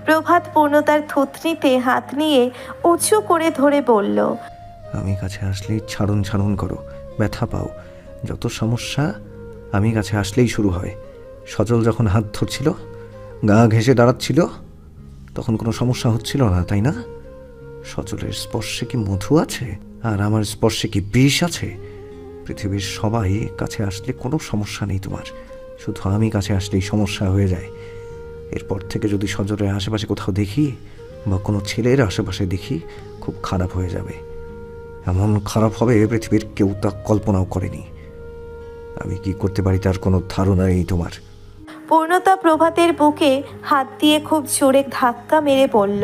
প্রভাত পূর্ণতার থুতনিতে হাত নিয়ে উঁচু করে ধরে বলল, আমি কাছে আসলেই ছাড়ুন ছাড়ুন করো, ব্যথা পাও। যত সমস্যা আমি কাছে আসলেই শুরু হয়। সজল যখন হাত ধরছিল, গা ঘেঁষে দাঁড়াচ্ছিল, তখন কোনো সমস্যা হচ্ছিল না, তাই না? সজলের স্পর্শে কি মধু আছে, আর আমার স্পর্শে কি বিষ আছে? পৃথিবীর সবাই কাছে আসলে কোনো সমস্যা নেই তোমার, শুধু আমি কাছে আসলেই সমস্যা হয়ে যায়। এরপর থেকে যদি সজলের আশেপাশে কোথাও দেখি বা কোনো ছেলের আশেপাশে দেখি, খুব খারাপ হয়ে যাবে। এমন খারাপ হবে পৃথিবীর কেউ তা কল্পনাও করেনি। আমি কি করতে পারি তার কোনো ধারণা নেই তোমার। পূর্ণতা প্রভাতের বুকে হাত দিয়ে খুব জোরে ধাক্কা মেরে বলল,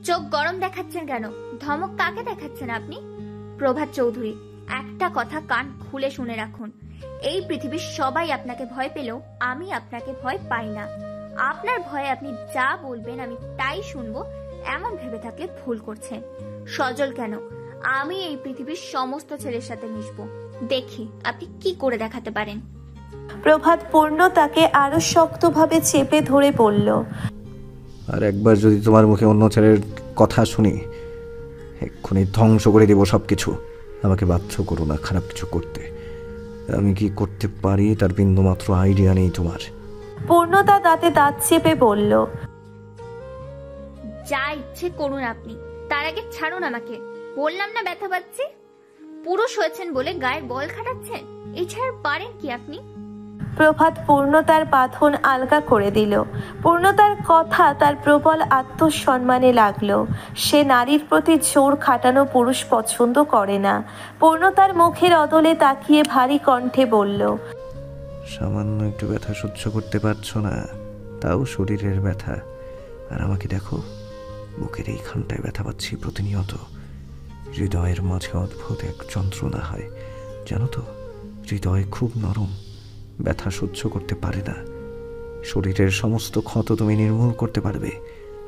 চোখ গরম দেখাচ্ছেন কেন? ধমক কাকে দেখাচ্ছেন আপনি? প্রভাত চৌধুরী, একটা কথা কান খুলে শুনে রাখুন। এই পৃথিবীর সবাই আপনাকে ভয় পেলেও আমি আপনাকে ভয় পাই না। আপনার ভয়ে আপনি যা বলবেন আমি তাই শুনবো, এমন ভেবে থাকলে ভুল করছেন। সজল কেন, আমি এই পৃথিবীর সমস্ত ছেলের সাথে মিশবো। দেখি আপনি কি করে দেখাতে পারেন। প্রভাত পূর্ণতাকে আরো শক্তভাবে চেপে ধরে বলল, আর একবার যদি তোমার মুখে অন্য ছেলের কথা শুনি, এক্ষুনি ধ্বংস করে দেবো সব কিছু। আমাকে বাধ্য করো না খারাপ কিছু করতে। আমি কি করতে পারি তার বিন্দুমাত্র আইডিয়া নেই তোমার। পূর্ণতা দাঁতে দাঁত চেপে বলল, যা ইচ্ছে করুন আপনি, তার আগে ছাড়ুন আমাকে। বললাম না ব্যথা পাচ্ছি। পুরুষ হয়েছেন বলে গায়ের বল খাটাচ্ছেন, এছাড়া পারেন কি আপনি? প্রভাত পূর্ণতার বাঁধন আলগা করে দিল। পূর্ণতার কথা তার প্রবল আত্মসম্মানে লাগলো। সে নারীর প্রতি জোর খাটানো পুরুষ পছন্দ করে না। পূর্ণতার মুখের অদলে তাকিয়ে ভারী কণ্ঠে বলল, সামান্য একটু ব্যথা সহ্য করতে পারছো না, তাও শরীরের ব্যথা। আর আমাকে দেখো, বুকের এইখানটায় ব্যথা পাচ্ছি প্রতিনিয়ত। হৃদয়ের মাঝে অদ্ভুত এক যন্ত্রণা হয়, জানো তো? হৃদয় খুব নরম, ব্যথা সহ্য করতে পারে না। শরীরের সমস্ত ক্ষত তুমি নির্মূল করতে পারবে,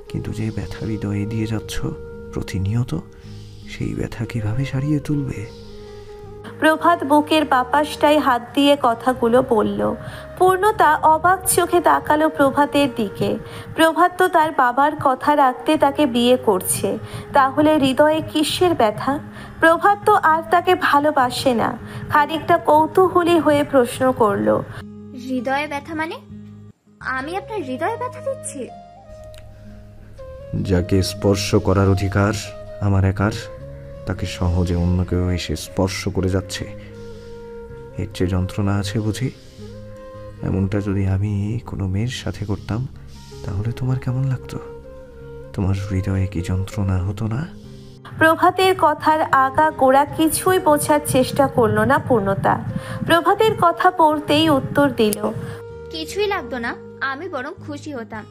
কিন্তু যে ব্যথা হৃদয়ে দিয়ে যাচ্ছ প্রতিনিয়ত, সেই ব্যথা কিভাবে সারিয়ে তুলবে? প্রভাত বুকের বাপাসটায় হাত দিয়ে কথাগুলো বলল। পূর্ণতা অবাক চোখে তাকালো প্রভাতের দিকে। প্রভাত তো তার বাবার কথা রাখতে তাকে বিয়ে করছে, তাহলে হৃদয়ে কিসের ব্যথা? প্রভাত তো আর তাকে ভালোবাসে না। খানিকটা কৌতূহলী হয়ে প্রশ্ন করলো, হৃদয়ে ব্যথা মানে? আমি আপনার হৃদয়ে ব্যথা দিচ্ছি? যাকে স্পর্শ করার অধিকার আমার একার, তাকে সহজে অন্য কেউ এসে স্পর্শ করে যাচ্ছে, এর যে যন্ত্রণা আছে বুঝি? এমনটা যদি আমি কোনো মেয়ের সাথে করতাম, তাহলে তোমার কেমন লাগতো? তোমার হৃদয়ে কি যন্ত্রণা হতো না? প্রভাতের কথার আগা গোড়া কিছুই বোঝার চেষ্টা করলো না পূর্ণতা। প্রভাতের কথা পড়তেই উত্তর দিল, কিছুই লাগতো না, আমি বরং খুশি হতাম।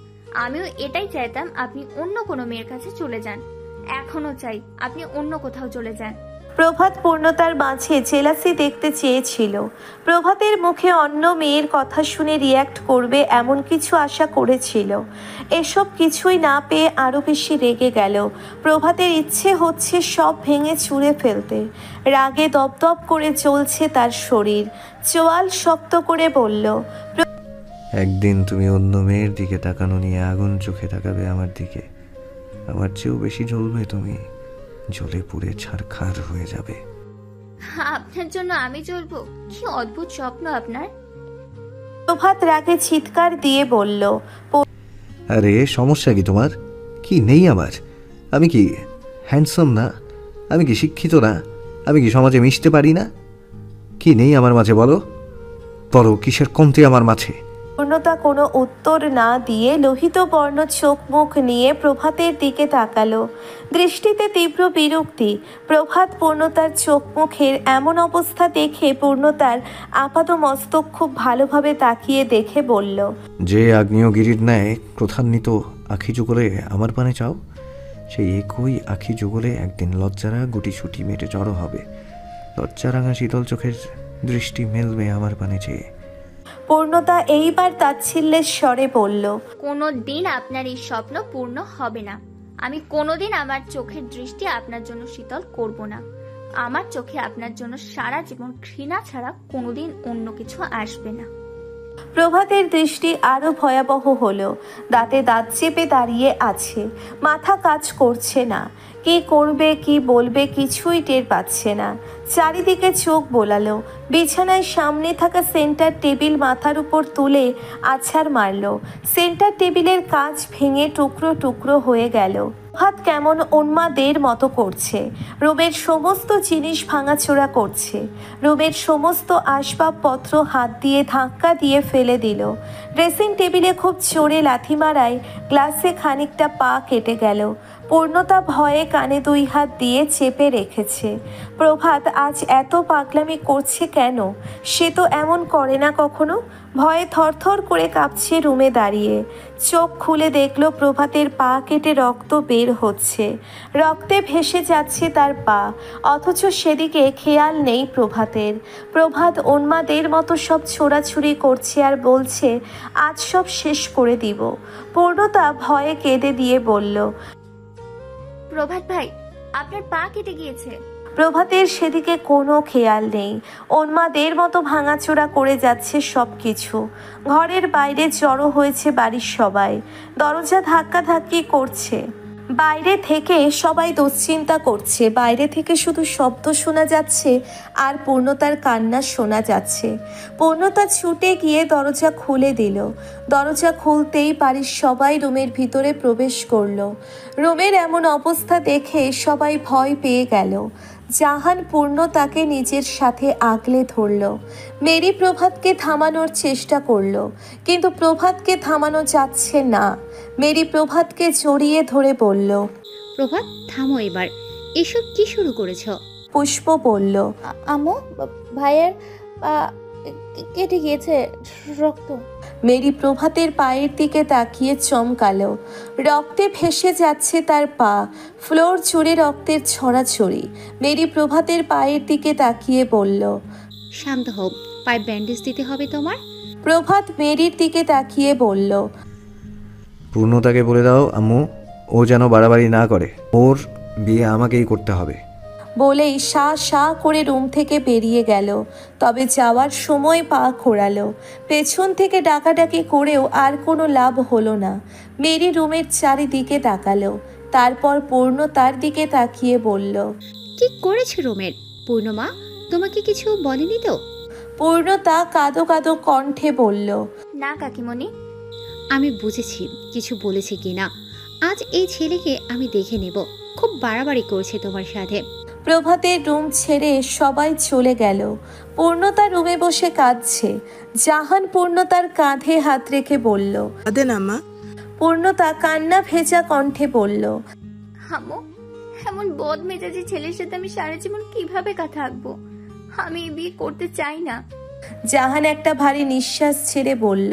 আমিও এটাই চাইতাম আপনি অন্য কোনো মেয়ের কাছে চলে যান। এখনো চাই আপনি অন্য কোথাও চলে যান। প্রভাত পূর্ণতার মাঝে জেলাসি দেখতে চেয়েছিল। প্রভাতের মুখে অন্য মেয়ের কথা শুনে রিয়্যাক্ট করবে এমন কিছু আশা করেছিল। এসব কিছুই না পেয়ে আরো বেশি রেগে গেল। প্রভাতের ইচ্ছে হচ্ছে সব ভেঙে চুরে ফেলতে। রাগে দপদপ করে চলছে তার শরীর। চোয়াল শক্ত করে বলল, একদিন তুমি অন্য মেয়ের দিকে তাকানো নিয়ে আগুন চোখে তাকাবে আমার দিকে। আমার চেয়েও বেশি জ্বলবে তুমি, জ্বলে পুড়ে ছারখার হয়ে যাবে। আপনার জন্য আমি জ্বলবো? কি অদ্ভুত স্বপ্ন আপনার। প্রভাত রাগে চিৎকার দিয়ে বলল, আরে সমস্যা কি তোমার? কি নেই আমার? আমি কি হ্যান্ডসাম না? আমি কি শিক্ষিত না? আমি কি সমাজে মিশতে পারি না? কি নেই আমার মাঝে বলো? বলো কিসের কমতি আমার মাঝে? পূর্ণতা কোনো উত্তর না দিয়ে লোহিত বর্ণ চোখ মুখ নিয়ে প্রভাতের দিকে তাকালো। দৃষ্টিতে তীব্র বিরক্তি। প্রভাত পূর্ণতার চোখ মুখের এমন অবস্থা দেখে পূর্ণতার আপাদমস্তক খুব ভালোভাবে তাকিয়ে দেখে বলল, যে আগ্নেয়গিরির ন্যায় ক্রোধান্বিত আখি যুগলে আমার পানে চাও, সেই একই আখি যুগলে একদিন লজ্জারা গুটিসুটি মেটে জড়ো হবে। লজ্জারাঙা শীতল চোখের দৃষ্টি মেলবে আমার পানে চেয়ে। পূর্ণতা এইবার তাচ্ছিল্যের স্বরে বলল, কোনো দিন আপনার এই স্বপ্ন পূর্ণ হবে না। আমি কোনোদিন আমার চোখের দৃষ্টি আপনার জন্য শীতল করব না। আমার চোখে আপনার জন্য সারা জীবন ঘৃণা ছাড়া কোনোদিন অন্য কিছু আসবে না। প্রভাতের দৃষ্টি আরো ভয়াবহ হলো। দাঁতে দাঁত চেপে দাঁড়িয়ে আছে, মাথা কাজ করছে না। কি করবে কি বলবে কিছুই টের পাচ্ছে না। চারিদিকে চোখ বোলালো। বিছানায় সামনে থাকা সেন্টার টেবিল মাথার উপর তুলে আছাড় মারল। সেন্টার টেবিলের কাঁচ ভেঙে টুকরো টুকরো হয়ে গেল। হাত কেমন উন্মাদের মতো করছে, রুমের সমস্ত জিনিস ভাঙাচোরা করছে। রুমের সমস্ত আসবাবপত্র হাত দিয়ে ধাক্কা দিয়ে ফেলে দিল। ড্রেসিং টেবিলে খুব জোরে লাথি মারায় গ্লাসে খানিকটা পা কেটে গেল। পূর্ণতা ভয়ে কানে 2 হাত দিয়ে চেপে রেখেছে। প্রভাত আজ এত পাগলামি করছে কেন? সে তো এমন করে না কখনো। ভয়ে থরথর করে কাঁপছে রুমে দাঁড়িয়ে। চোখ খুলে দেখলো প্রভাতের পা কেটে রক্ত বের হচ্ছে, রক্তে ভেসে যাচ্ছে তার পা, অথচ সেদিকে খেয়াল নেই প্রভাতের। প্রভাত উন্মাদের মতো সব ছোড়াছুড়ি করছে আর বলছে আজ সব শেষ করে দিব। পূর্ণতা ভয়ে কেঁদে দিয়ে বলল, প্রভাত ভাই, আপনার পা কেটে গিয়েছে। প্রভাতের সেদিকে কোনো খেয়াল নেই। উন্মাদের মতো ভাঙাচোরা করে যাচ্ছে সব কিছু। ঘরের বাইরে জড়ো হয়েছে বাড়ির সবাই, দরজা ধাক্কাধাক্কি করছে। বাইরে থেকে সবাই দুশ্চিন্তা করছে। বাইরে থেকে শুধু শব্দ শোনা যাচ্ছে আর পূর্ণতার কান্না শোনা যাচ্ছে। পূর্ণতা ছুটে গিয়ে দরজা খুলে দিল। দরজা খুলতেই বাড়ির সবাই রুমের ভিতরে প্রবেশ করলো। রুমের এমন অবস্থা দেখে সবাই ভয় পেয়ে গেল। জাহান পূর্ণতাকে নিজের সাথে আগলে ধরল। মেরি প্রভাতকে থামানোর চেষ্টা করলো, কিন্তু প্রভাতকে থামানো যাচ্ছে না। মেরি প্রভাতকে জড়িয়ে ধরে বলল, প্রভাত থামো এবার, এসব কি শুরু করেছ? পুষ্প বলল, আম্মু, ভাইয়ের পা কেটে গিয়েছে, রক্ত। মেরি প্রভাতের পায়ের দিকে তাকিয়ে চমকালো। রক্তে ভেসে যাচ্ছে তার পা, ফ্লোর জুড়ে রক্তের ছড়াছড়ি। মেরি প্রভাতের পায়ের দিকে তাকিয়ে বলল, শান্ত হও, পায়ে ব্যান্ডেজ দিতে হবে তোমার। প্রভাত মেরির দিকে তাকিয়ে বলল, পূর্ণতাকে বলে দাও আম্মু, ও যেন বাড়াবাড়ি না করে। ওর বিয়ে আমাকেই করতে হবে। বলেই সা সা করে রুম থেকে বেরিয়ে গেল। তবে যাওয়ার সময় পা খোঁড়ালো। পেছন থেকে ডাকাডাকি করেও আর কোনো লাভ হলো না। মেরি রুমের চারিদিকে তাকালো, তারপর পূর্ণতার দিকে তাকিয়ে বলল, কি করেছে রোমের? পূর্ণমা তোমাকে কিছু বলেনি তো? পূর্ণতা কাঁদো কাঁদো কণ্ঠে বলল, না কাকিমণি। আমি বুঝেছি কিছু বলেছে কিনা। আজ এই ছেলেকে আমি দেখে নেব। খুব বাড়াবাড়ি করছে তোমার সাথে। প্রভাতের রুম ছেড়ে সবাই চলে গেল। পূর্ণতা রুমে বসে কাঁদছে। জাহান পূর্ণতার কাঁধে হাত রেখে বলল, কাঁদে না মা। পূর্ণতা কান্না ভেজা কণ্ঠে বলল, আম্মু, এমন বদ মেজাজি ছেলের সাথে আমি সারা জীবন কিভাবে থাকবো? আমি এই বিয়ে করতে চাই না। জাহান একটা ভারী নিঃশ্বাস ছেড়ে বলল,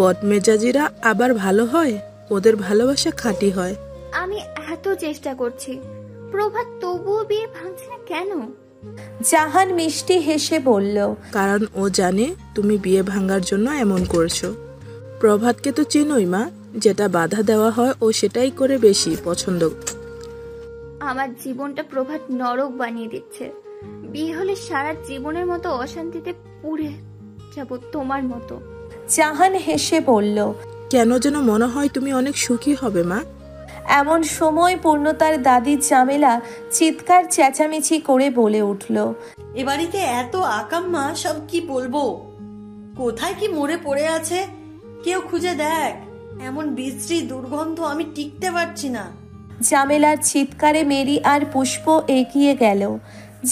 বদমেজাজিরা আবার ভালো হয়, ওদের ভালোবাসা খাঁটি হয়। আমি এত চেষ্টা করছি, প্রভাত তবুও বিয়ে ভাঙছে না কেন? জাহান মিষ্টি হেসে বলল, কারণ ও জানে তুমি বিয়ে ভাঙার জন্য এমন করছো। প্রভাতকে তো চেনোই মা, যেটা বাধা দেওয়া হয় ও সেটাই করে বেশি পছন্দ। আমার জীবনটা প্রভাত নরক বানিয়ে দিচ্ছে। বিয়ে হলে সারা জীবনের মতো অশান্তিতে পুড়ে যাব তোমার মতো। জাহান হেসে বলল, কেন যেন মনে হয় তুমি অনেক সুখী হবে মা। এমন সময় পূর্ণতার দাদি জামেলা চিৎকার চেঁচামেচি করে বলে উঠল, এ বাড়িতে এত আকাম্মা, সব কি বলবো। কোথায় কি মরে পড়ে আছে, কেউ খুঁজে দেখ। এমন বিশ্রী দুর্গন্ধ, আমি টিকতে পারছি না। জামেলার চিৎকারে মেরি আর পুষ্প এগিয়ে গেল।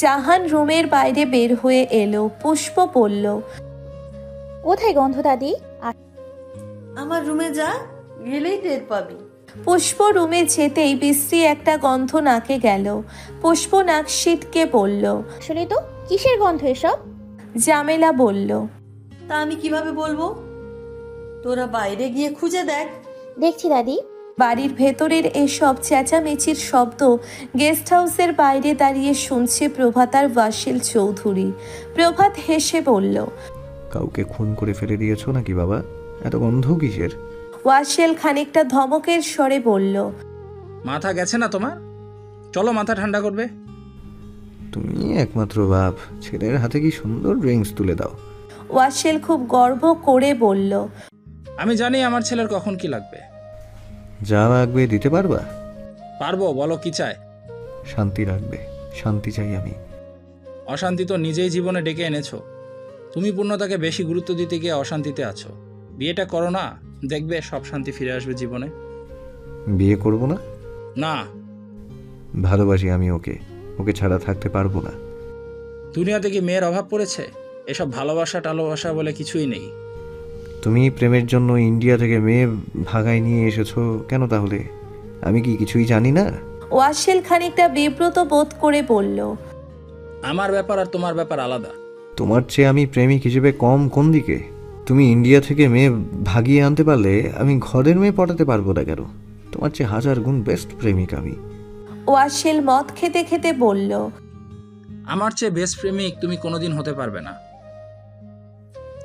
জাহান রুমের বাইরে বের হয়ে এলো। পুষ্প বলল, কোথায় গন্ধ দাদি? আমার রুমে যা, গেলেই টের পাবি। পুষ্প রুমে যেতেই বিশ্রী একটা গন্ধ নাকে গেল। পুষ্প নাক সিটকে বলল, আসলে তো কিসের গন্ধ এসব? জামেলা বলল, তা আমি কিভাবে বলবো? তোরা বাইরে গিয়ে খুঁজে দেখ। দেখছি দাদি। বাড়ির ভেতরের এসব চেঁচামেচির শব্দ গেস্ট হাউসের বাইরে দাঁড়িয়ে শুনছে প্রভাত আর ওয়াসিল চৌধুরী। প্রভাত হেসে বলল, কাউকে খুন করে ফেলে দিয়েছো নাকি বাবা? এত গন্ধ কিসের? ওয়াসিল খানিকটা ধমকের স্বরে বলল, মাথা গেছে না তোমার? চলো মাথা ঠান্ডা করবে। তুমি একমাত্র বাপ, ছেলের হাতে কি সুন্দর ড্রিঙ্কস তুলে দাও। ওয়াসেল খুব গর্ব করে বলল, আমি জানি আমার ছেলের কখন কি লাগবে। যা লাগবে দিতে পারবা? পারবো, বলো কি চায়। শান্তি রাখবে, শান্তি চাই আমি। অশান্তি তো নিজেই জীবনে ডেকে এনেছো। তুমি পূর্ণতাকে বেশি গুরুত্ব দিতে গিয়ে অশান্তিতে আছো। বিয়েটা করো না, দেখবে সব শান্তি ফিরে আসবে জীবনে। বিয়ে করব না? না। ভালোবাসি আমি ওকে, ওকে ছাড়া থাকতে পারবো না। দুনিয়াতে কি মেয়ের অভাব পড়েছে? এসব ভালোবাসা টালোবাসা বলে কিছুই নেই। তুমি প্রেমের জন্য ইন্ডিয়া থেকে মেয়ে ভাগায় নিয়ে এসেছো কেন তাহলে? আমি কি কিছুই জানি না? ওয়াসেল খানিকটা বিব্রত বোধ করে বলল, আমার ব্যাপার আর তোমার ব্যাপার আলাদা। তোমার চেয়ে আমি প্রেমিক হিসেবে কম কোন দিকে? তুমি ইন্ডিয়া থেকে মেয়ে ভাগিয়ে আনতে পারলে আমি ঘরের মেয়ে পটাতে পারবো না কেন? তোমার চেয়ে হাজার গুণ বেস্ট প্রেমিক আমি। ওয়াসেল মদ খেতে খেতে বলল, আমার চেয়ে বেস্ট প্রেমিক তুমি কোনোদিন হতে পারবে না।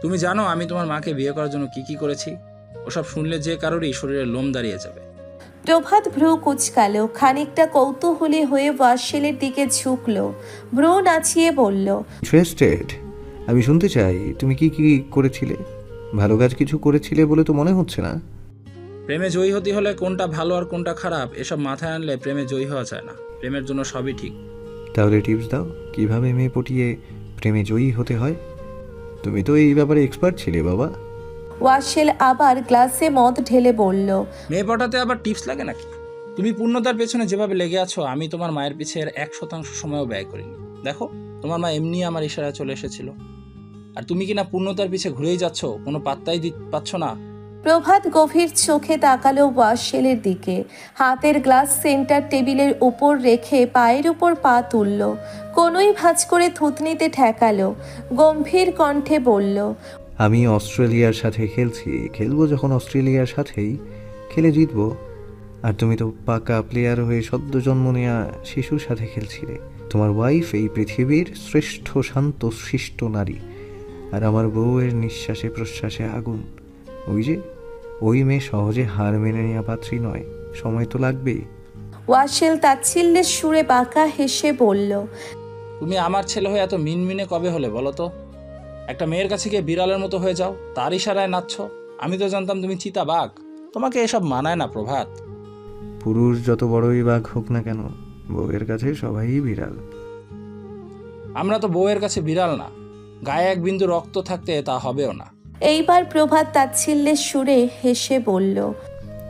তুমি জানো আমি তোমার মাকে বিয়ে করার জন্য কি কি করেছি? ওসব শুনলে যে কারোরই শরীরে লোম দাঁড়িয়ে যাবে। প্রভাত ভ্রু কুচকাল, খানিকটা কৌতূহলী হয়ে ওয়াসেলের দিকে ঝুঁকল, ভ্রু নাচিয়ে বলল, ইন্টারেস্টেড? আমি শুনতে চাই তুমি কি কি করেছিলে। ভালো কাজ কিছু করেছিলে বলে তো মনে হচ্ছে না। প্রেমে জয়ী হতে হলে কোনটা ভালো আর কোনটা খারাপ এসব মাথায় আনলে প্রেমে জয়ী হওয়া যায় না। প্রেমের জন্য সবই ঠিক। তাহলে টিপস দাও, কিভাবে মেয়ে পটিয়ে প্রেমে জয়ী হতে হয়? তুমি তো এই ব্যাপারে এক্সপার্ট ছিলে বাবা। ওয়াসেল আবার গ্লাসে মদ ঢেলে বলল, মেয়ে পটাতে আবার টিপস লাগে নাকি? তুমি পূর্ণতার পেছনে যেভাবে লেগে আছো আমি তোমার মায়ের পিছে এর 1% সময়ও ব্যয় করিনি। দেখো তোমার মা এমনি আমার ইশারায় চলে এসেছিল, আর তুমি কিনা পূর্ণতার পিছে ঘুরেই যাচ্ছ, কোনো পাত্তাই পাচ্ছ না। প্রভাত গভীর চোখে তাকালো ওয়াসেলের দিকে, হাতের গ্লাস সেন্টার টেবিলের উপর রেখে পায়ের উপর পা তুলল, কোনোই ভাঁজ করে থুতনিতে ঠেকালো, গম্ভীর কণ্ঠে বলল, আমি অস্ট্রেলিয়ার সাথে খেলছি, খেলবো যখন অস্ট্রেলিয়ার সাথেই, খেলে জিতবো। আর তুমি তো পাকা প্লেয়ার হয়ে সদ্য জন্ম নেয়া শিশুর সাথে খেলছিলে। তোমার ওয়াইফ এই পৃথিবীর শ্রেষ্ঠ শান্ত শিষ্ট নারী, আর আমার বউয়ের নিঃশ্বাসে প্রশ্বাসে আগুন। ওই মেয়ে সহজে হার মেনে নেওয়া পাত্রী নয়, সময় তো লাগবেই। ওয়াসেল তাচ্ছিল্যের সুরে বাঁকা হেসে বলল, তুমি আমার ছেলে হয়ে এত মিনমিনে কবে হলে বলো তো? একটা মেয়ের কাছে গিয়ে বিড়ালের মতো হয়ে যাও, তার ইশারায় নাচছ। আমি তো জানতাম তুমি চিতাবাঘ। তোমাকে এসব মানায় না প্রভাত। পুরুষ যত বড়ই বাঘ হোক না কেন, বউয়ের কাছে সবাই বিড়াল। আমরা তো বউয়ের কাছে বিড়াল না, গায়ে এক বিন্দু রক্ত থাকতে তা হবেও না। এইবার প্রভাত তাচ্ছিল্যের সুরে হেসে বলল,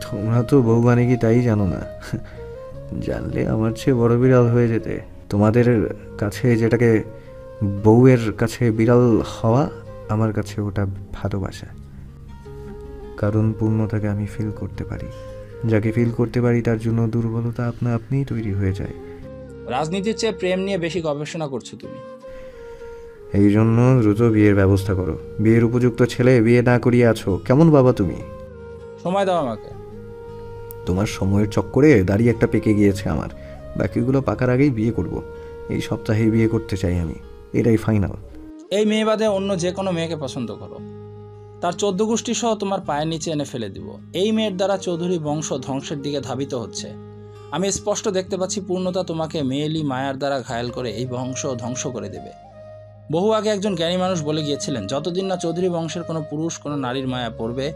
তোমরা তো বউ মানে কি তাই জানো না। জানলে আমার চেয়ে বড় বিড়াল হয়ে যেতে। তোমাদের কাছে যেটাকে বউয়ের কাছে বিড়াল হওয়া, আমার কাছে ওটা ভালোবাসা। কারণ পূর্ণতাকে আমি ফিল করতে পারি, যাকে ফিল করতে পারি তার জন্য দুর্বলতা আপনা আপনিই তৈরি হয়ে যায়। রাজনীতির চেয়ে প্রেম নিয়ে বেশি গবেষণা করছো তুমি। এই জন্য দ্রুত বিয়ের ব্যবস্থা করো। বিয়ের উপযুক্ত ছেলে বিয়ে না করিয়ে আছো কেমন বাবা তুমি? সময় দাও আমাকে। তোমার সময়ের চক্করে দাঁড়িয়ে একটা পেকে গিয়েছে আমার, বাকিগুলো পাকার আগেই বিয়ে করব। এই সপ্তাহেই বিয়ে করতে চাই আমি, এটাই ফাইনাল। এই মেয়ে বাদে অন্য যে কোনো মেয়েকে পছন্দ করো, তার 14 গোষ্ঠী সহ তোমার পায়ের নিচে এনে ফেলে দিব। এই মেয়ের দ্বারা চৌধুরী বংশ ধ্বংসের দিকে ধাবিত হচ্ছে। আমি স্পষ্ট দেখতে পাচ্ছি পূর্ণতা তোমাকে মেয়েলি মায়ার দ্বারা ঘায়েল করে এই বংশ ধ্বংস করে দেবে। বহু আগে একজন জ্ঞানী মানুষ বলে গিয়েছিলেন, যতদিন না চৌধুরী বংশের কোনো পুরুষ কোনো নারীর মায়া পড়বে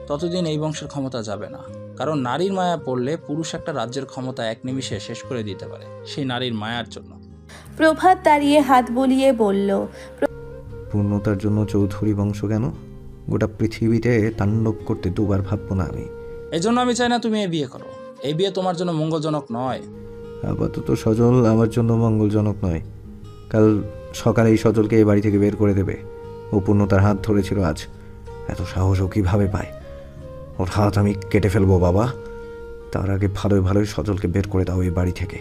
ততদিন এই বংশের ক্ষমতা যাবে না। কারণ নারীর মায়া পড়লে পুরুষ একটা রাজ্যের ক্ষমতা এক নিমিষে শেষ করে দিতে পারে, সেই নারীর মায়ার জন্য। প্রভাত দাঁড়িয়ে হাত বুলিয়ে বলল, পূর্ণতার জন্য চৌধুরী বংশ কেন, গোটা পৃথিবীতে তাণ্ডব করতে দুবার ভাববো না আমি। এই জন্য আমি চাই না তুমি এই বিয়ে করো। এই বিয়ে তোমার জন্য মঙ্গলজনক নয়। আপাতত সজল আমার জন্য মঙ্গলজনক নয়। কাল সকালে এই সজলকে এই বাড়ি থেকে বের করে দেবে। ও পূর্ণতার হাত ধরেছিল আজ, এত সাহস ও কীভাবে পায়? ওর হাত আমি কেটে ফেলবো বাবা। তার আগে ভালোই সজলকে বের করে দাও এই বাড়ি থেকে।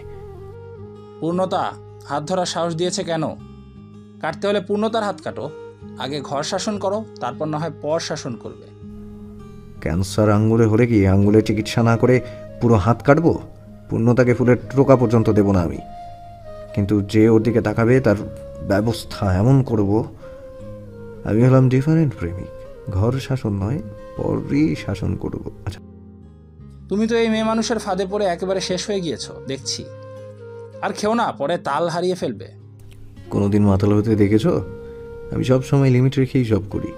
পূর্ণতা হাত ধরার সাহস দিয়েছে কেন? কাটতে হলে পূর্ণতার হাত কাটো। আগে ঘর শাসন করো, তারপর না হয় পর শাসন করবে। ক্যান্সার আঙ্গুলে হলে কি আঙ্গুলে চিকিৎসা না করে পুরো হাত কাটবো? পূর্ণতাকে ফুলের টোকা পর্যন্ত দেব না আমি, কিন্তু যে ওর দিকে তাকাবে তার ব্যবস্থা এমন করব। আমি হলাম ডিফারেন্ট প্রেমিক, ঘর শাসন নয় পরই শাসন করব। আচ্ছা, তুমি তো এই মেয়ে মানুষের ফাঁদে পড়ে একেবারে শেষ হয়ে গিয়েছো দেখছি। আর খেও না, পরে তাল হারিয়ে ফেলবে। কোনোদিন মাতাল হতে দেখেছ? আমি সব সময় লিমিট রেখেই সব করি।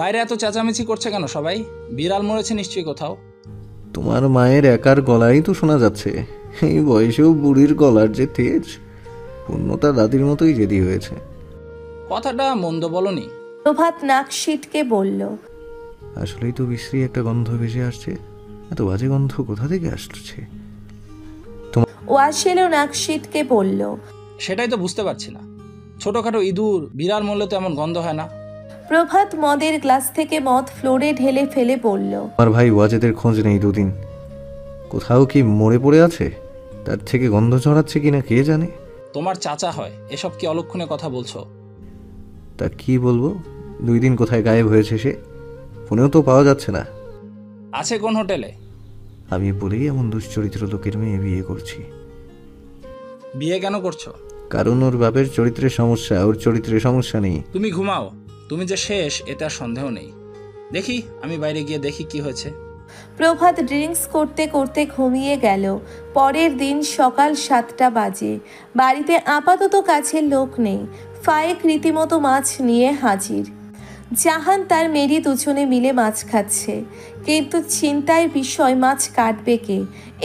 বাইরে এত চেঁচামেচি করছে কেন সবাই? বিড়াল মরেছে নিশ্চয়ই কোথাও। তোমার মায়ের একার গলায় তো শোনা যাচ্ছে। এই বয়সেও বুড়ির গলার যে তেজ, পূর্ণতা দাদির মতোই জেদি হয়েছে। কথাটা মন্দ বলনি। প্রভাত নাক সিটকে বলল, আসলেই তো বিশ্রী একটা গন্ধ ভেসে আসছে। এত বাজে গন্ধ কোথা থেকে আসছে? ওয়াসেলও নাক সিটকে বলল, সেটাই তো বুঝতে পারছি না। ছোটখাটো ইঁদুর বিড়াল মরলে তো এমন গন্ধ হয় না। প্রভাত মদের গ্লাস থেকে মদ ফ্লোরে ঢেলে ফেলে বলল, আমার ভাই ওয়াজেদের খোঁজ নেই দুদিন। কোথাও কি মরে পড়ে আছে? তার থেকে গন্ধ ছড়াচ্ছে কিনা কে জানে। তোমার চাচা হয়, এসব কি অলক্ষণে কথা বলছো? তা কি বলবো, 2 দিন কোথায় গায়েব হয়েছে সে, ফোনেও তো পাওয়া যাচ্ছে না। আছে কোন হোটেলে? আমি বলেই এমন দুশ্চরিত্র লোকের মেয়ে বিয়ে করছি। বিয়ে কেন করছো? কারণ ওর বাপের চরিত্রের সমস্যা, ওর চরিত্রের সমস্যা নেই। তুমি ঘুমাও, তুমি যে শেষ এতে আর সন্দেহ নেই। দেখি, আমি বাইরে গিয়ে দেখি কি হয়েছে। প্রভাত ড্রিঙ্কস করতে করতে ঘুমিয়ে গেল। পরের দিন সকাল 7টা বাজে। বাড়িতে আপাতত কাছের লোক নেই। ফায়েক রীতিমতো মাছ নিয়ে হাজির। জাহান তার মেরি দুজনে মিলে মাছ খাচ্ছে, কিন্তু চিন্তার বিষয় মাছ কাটবে কে?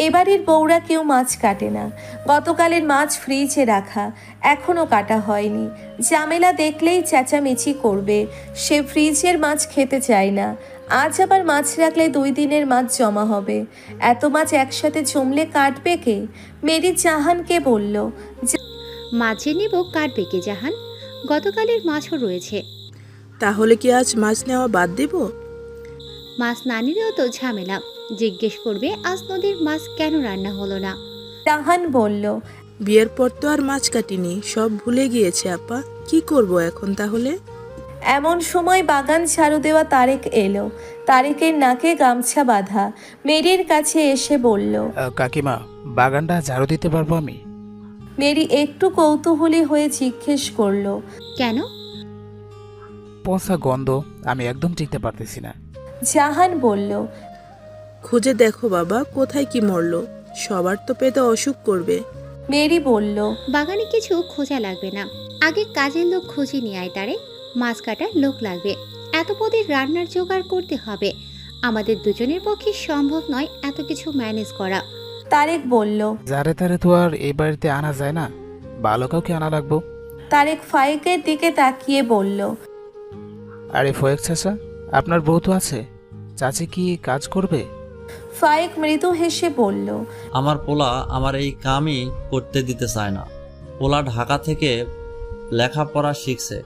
এবারের বউরা কেউ মাছ কাটে না। গতকালের মাছ ফ্রিজে রাখা, এখনও কাটা হয়নি। ঝামেলা দেখলেই চেঁচামেচি করবে, সে ফ্রিজের মাছ খেতে চায় না। আজ আবার মাছ রাখলে 2 দিনের মাছ জমা হবে। এত মাছ একসাথে জমলে কাটবে কে? মেরি জাহানকে বলল, মাঝে নেব, কাটবে কে জাহান? গতকালের মাছও রয়েছে। তাহলে কি আজ মাছ নেওয়া বাদ দিব? মাছ না নিলেও তো ঝামেলা। জিজ্ঞেস করবে আজ নদীর মাছ কেন রান্না হলো না। জাহান বলল, বিয়ের পর তো আর মাছ কাটিনি, সব ভুলে গিয়েছে আপা। কি করব এখন তাহলে? এমন সময় বাগান ঝাড়ু দেওয়া তারেক এলো। তারেকের নাকে গামছা বাঁধা। মেরির কাছে এসে বলল, কাকিমা, বাগানটা ঝাড়ু দিতে পারবো আমি? মেরি একটু কৌতূহলী হয়ে জিজ্ঞেস করলো, কেন? পচা গন্ধ, আমি একদম টিকতে পারতেছি না। জাহান বলল, খুঁজে দেখো বাবা, কোথায় কি মরলো। সবার তো পেটে অসুখ করবে। মেরি বলল, বাগানে কিছু খোঁজা লাগবে না, আগে কাজের লোক খুঁজে নিয়ে আয়। তারে মাছ কাটার লোক লাগবে, এত পদের রান্নার জোগাড় করতে হবে। আমাদের দুজনের পক্ষে সম্ভব নয় এত কিছু ম্যানেজ করা। তারেক বলল। যারে তারে তো আর এই বাড়িতে আনা যায় না, ভালো কাউকে আনা লাগবো। তারেক ফায়েকের দিকে তাকিয়ে বলল, আরে ফয়েক চাচা, আপনার বউ তো আছে, চাচি কি কাজ করবে? ফায়েক মৃদু হেসে বলল, আমার পোলা আমার এই কামই করতে দিতে চায় না। পোলা ঢাকা থেকে লেখাপড়া শিখছে,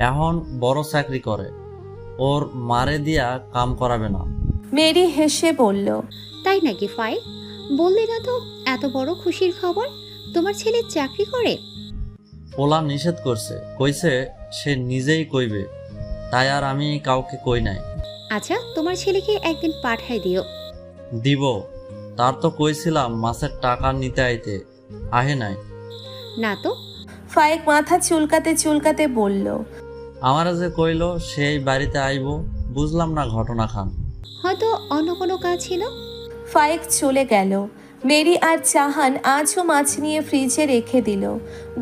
এখন বড় চাকরি করে, ওর মারে দিয়া কাম করাবে না। মেরি হেসে বলল, তাই নাকি ফাই? বললি না তো এত বড় খুশির খবর, তোমার ছেলে চাকরি করে? পোলা নিষেধ করছে, কইছে সে নিজেই কইবে, তাই আর আমি কাউকে কই নাই। আচ্ছা, তোমার ছেলেকে একদিন পাঠাই দিও। দিব, তার তো কইছিলাম মাসের টাকা নিতে আইতে, আহে নাই। না তো। ফায়েক মাথা চুলকাতে চুলকাতে বলল, আমারা যে কইলো সেই বাড়িতে আইব, বুঝলাম না ঘটনা খান। হয়তো অন্য কোনো কাজ ছিল। ফায়েক চলে গেল। মেরি আর জাহান আজও মাছ নিয়ে ফ্রিজে রেখে দিল।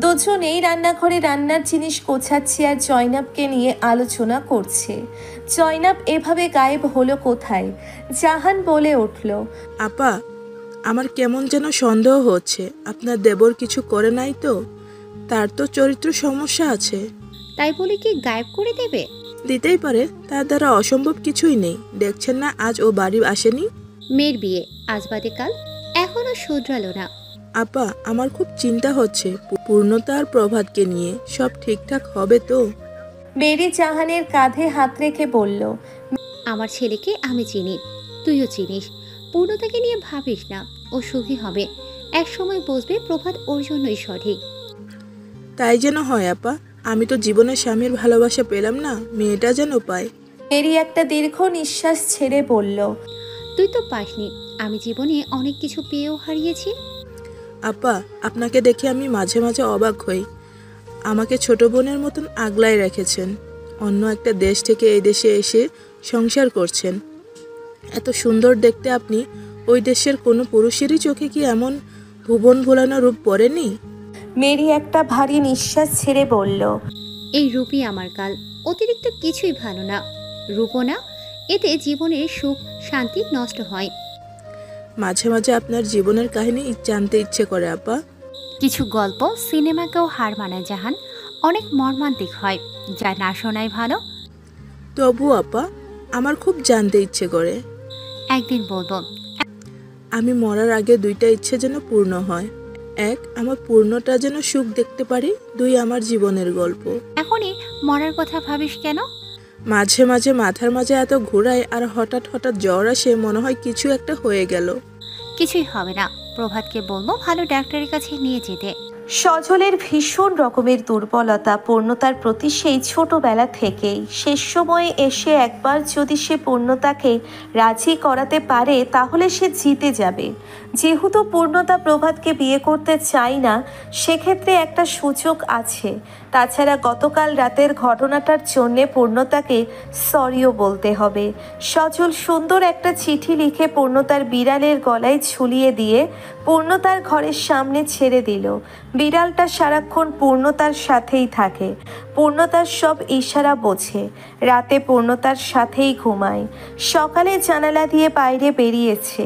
দুজনেই রান্নাঘরে রান্নার জিনিস গোছাচ্ছে আর জয়নাবকে নিয়ে আলোচনা করছে। জয়নাব এভাবে গায়েব হলো কোথায়? জাহান বলে উঠল, আপা, আমার কেমন যেন সন্দেহ হচ্ছে আপনার দেবর কিছু করে নাই তো? তার তো চরিত্র সমস্যা আছে। তাই বলে কি গায়েব করে দেবে? দিতেই পারে, তার দ্বারা অসম্ভব কিছুই নেই। দেখছেন না আজ ও বাড়ি আসেনি? মেয়ের বিয়ে আজ বাদে কাল, এখনো শুধরালো না। আপা, আমার খুব চিন্তা হচ্ছে পূর্ণতা আর প্রভাতকে নিয়ে। সব ঠিকঠাক হবে তো? মেরি জাহানের কাঁধে হাত রেখে বলল, আমার ছেলেকে আমি চিনি, তুইও চিনিস। পূর্ণতাকে নিয়ে ভাবিস না, ও সুখী হবে। এক সময় বুঝবে প্রভাত ওর জন্যই সঠিক। তাই যেন হয় আপা। আমি তো জীবনে স্বামীর ভালোবাসা পেলাম না, মেয়েটা যেন পায়। মেরি একটা দীর্ঘ নিঃশ্বাস ছেড়ে বলল, তুই তো পাসনি, আমি জীবনে অনেক কিছু পেয়েও হারিয়েছি। আপা, আপনাকে দেখে আমি মাঝে মাঝে অবাক হই। আমাকে ছোট বোনের মতন আগলায় রেখেছেন। অন্য একটা দেশ থেকে এই দেশে এসে সংসার করছেন। এত সুন্দর দেখতে আপনি। ওই দেশের কোনো পুরুষেরই চোখে কি এমন ভুবন ভোলানো রূপ পড়েনি? মেরি একটা ভারী নিঃশ্বাস ছেড়ে বলল, এই রূপই আমার কাল, অতিরিক্ত কিছুই ভালো না। রূপও না, এতে জীবনের সুখ শান্তি নষ্ট হয়। মাঝে মাঝে আপনার জীবনের কাহিনী জানতে ইচ্ছে করে আপা। কিছু গল্প সিনেমাকেও হার মানায় জাহান, অনেক মর্মান্তিক হয়, যা না শোনাই ভালো। তবু আপা, আমার খুব জানতে ইচ্ছে করে। একদিন বলবো। আমি মরার আগে 2টা ইচ্ছে যেন পূর্ণ হয়। 1, আমার পূর্ণটা যেন সুখ দেখতে পারি। 2, আমার জীবনের গল্প। এখনই মরার কথা ভাবিস কেন? মাঝে মাঝে মাথার মাঝে এত ঘোরায়, আর হঠাৎ হঠাৎ জ্বর আসে, মনে হয় কিছু একটা হয়ে গেল। কিছুই হবে না, প্রভাতকে বলবো ভালো ডাক্তারের কাছে নিয়ে যেতে। সজলের ভীষণ রকমের দুর্বলতা পূর্ণতার প্রতি সেই ছোটবেলা থেকেই। শেষ সময়ে এসে একবার যদি সে পূর্ণতাকে রাজি করাতে পারে তাহলে সে জিতে যাবে। যেহেতু পূর্ণতা প্রভাতকে বিয়ে করতে চায় না, সেক্ষেত্রে একটা সুযোগ আছে। তাছাড়া গতকাল রাতের ঘটনাটার জন্যে পূর্ণতাকে সরিও বলতে হবে। সজল সুন্দর একটা চিঠি লিখে পূর্ণতার বিড়ালের গলায় ঝুলিয়ে দিয়ে পূর্ণতার ঘরের সামনে ছেড়ে দিল। বিড়ালটা সারাক্ষণ পূর্ণতার সাথেই থাকে, পূর্ণতার সব ইশারা বোঝে, রাতে পূর্ণতার সাথেই ঘুমায়। সকালে জানালা দিয়ে বাইরে বেরিয়েছে।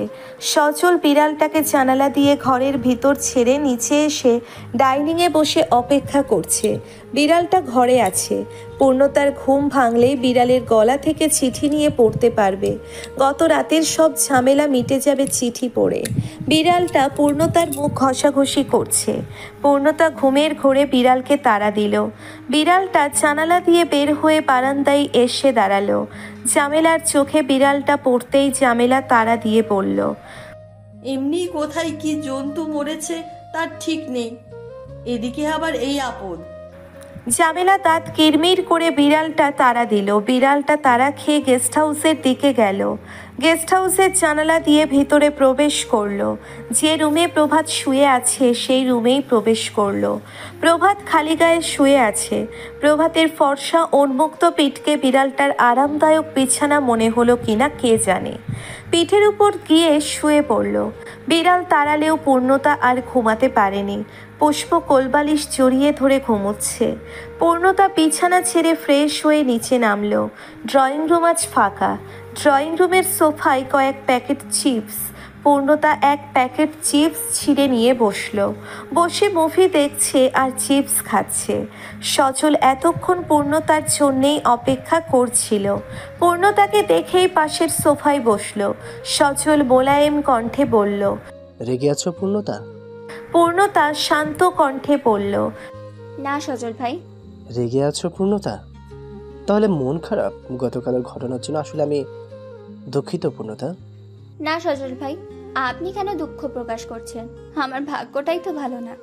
সজল বিড়ালটাকে জানালা দিয়ে ঘরের ভিতর ছেড়ে নিচে এসে ডাইনিংয়ে বসে অপেক্ষা করছে। বিড়ালটা ঘরে আছে। পূর্ণতার ঘুম ভাঙলেই বিড়ালের গলা থেকে চিঠি নিয়ে পড়তে পারবে। গত রাতের সব ঝামেলা মিটে যাবে চিঠি পড়ে। বিড়ালটা পূর্ণতার মুখ ঘষাঘষি করছে। পূর্ণতা ঘুমের ঘোরে বিড়ালকে তাড়া দিল। বিড়ালটা জানালা দিয়ে বের হয়ে বারান্দায় এসে দাঁড়ালো। জামেলার চোখে বিড়ালটা পড়তেই জামেলা তাড়া দিয়ে বলল, এমনি কোথায় কি জন্তু মরেছে তার ঠিক নেই, এদিকে আবার এই আপদ। জামেলা দাঁত কিরমির করে বিড়ালটা তাড়া দিল। বিড়ালটা তাড়া খেয়ে গেস্ট হাউসের দিকে গেল। গেস্ট হাউসের জানালা দিয়ে ভিতরে প্রবেশ করলো। যে রুমে প্রভাত শুয়ে আছে সেই রুমেই প্রবেশ করলো। প্রভাত খালি গায়ে শুয়ে আছে। প্রভাতের ফর্সা উন্মুক্ত পিঠকে বিড়ালটার আরামদায়ক বিছানা মনে হলো কিনা কে জানে। পিঠের উপর গিয়ে শুয়ে পড়ল। বিড়াল তাড়ালেও পূর্ণতা আর ঘুমাতে পারেনি। পুষ্প কোলবালিশ জড়িয়ে ধরে ঘুমোচ্ছে। পূর্ণতা বিছানা ছেড়ে ফ্রেশ হয়ে নিচে নামলো। ড্রয়িং রুম আজ ফাঁকা। ড্রয়িং রুমের সোফায় কয়েক প্যাকেট চিপস। পূর্ণতা এক প্যাকেট চিপস ছিঁড়ে নিয়ে বসলো। বসে মুভি দেখছে আর চিপস খাচ্ছে। সজল এতক্ষণ পূর্ণতার জন্যেই অপেক্ষা করছিল। পূর্ণতাকে দেখেই পাশের সোফায় বসলো। সজল মোলায়েম কণ্ঠে বলল, রেগে আছো পূর্ণতা? পূর্ণতা শান্ত কণ্ঠে বলল, না সজল ভাই। রেগে আছো পূর্ণতা? তাহলে মন খারাপ গতকালের ঘটনার জন্য? আসলে আমি দুঃখিত পূর্ণতা। না সজল ভাই, আপনি কেন দুঃখ প্রকাশ করছেন? আমার ভাগ্যটাই তো ভালো না।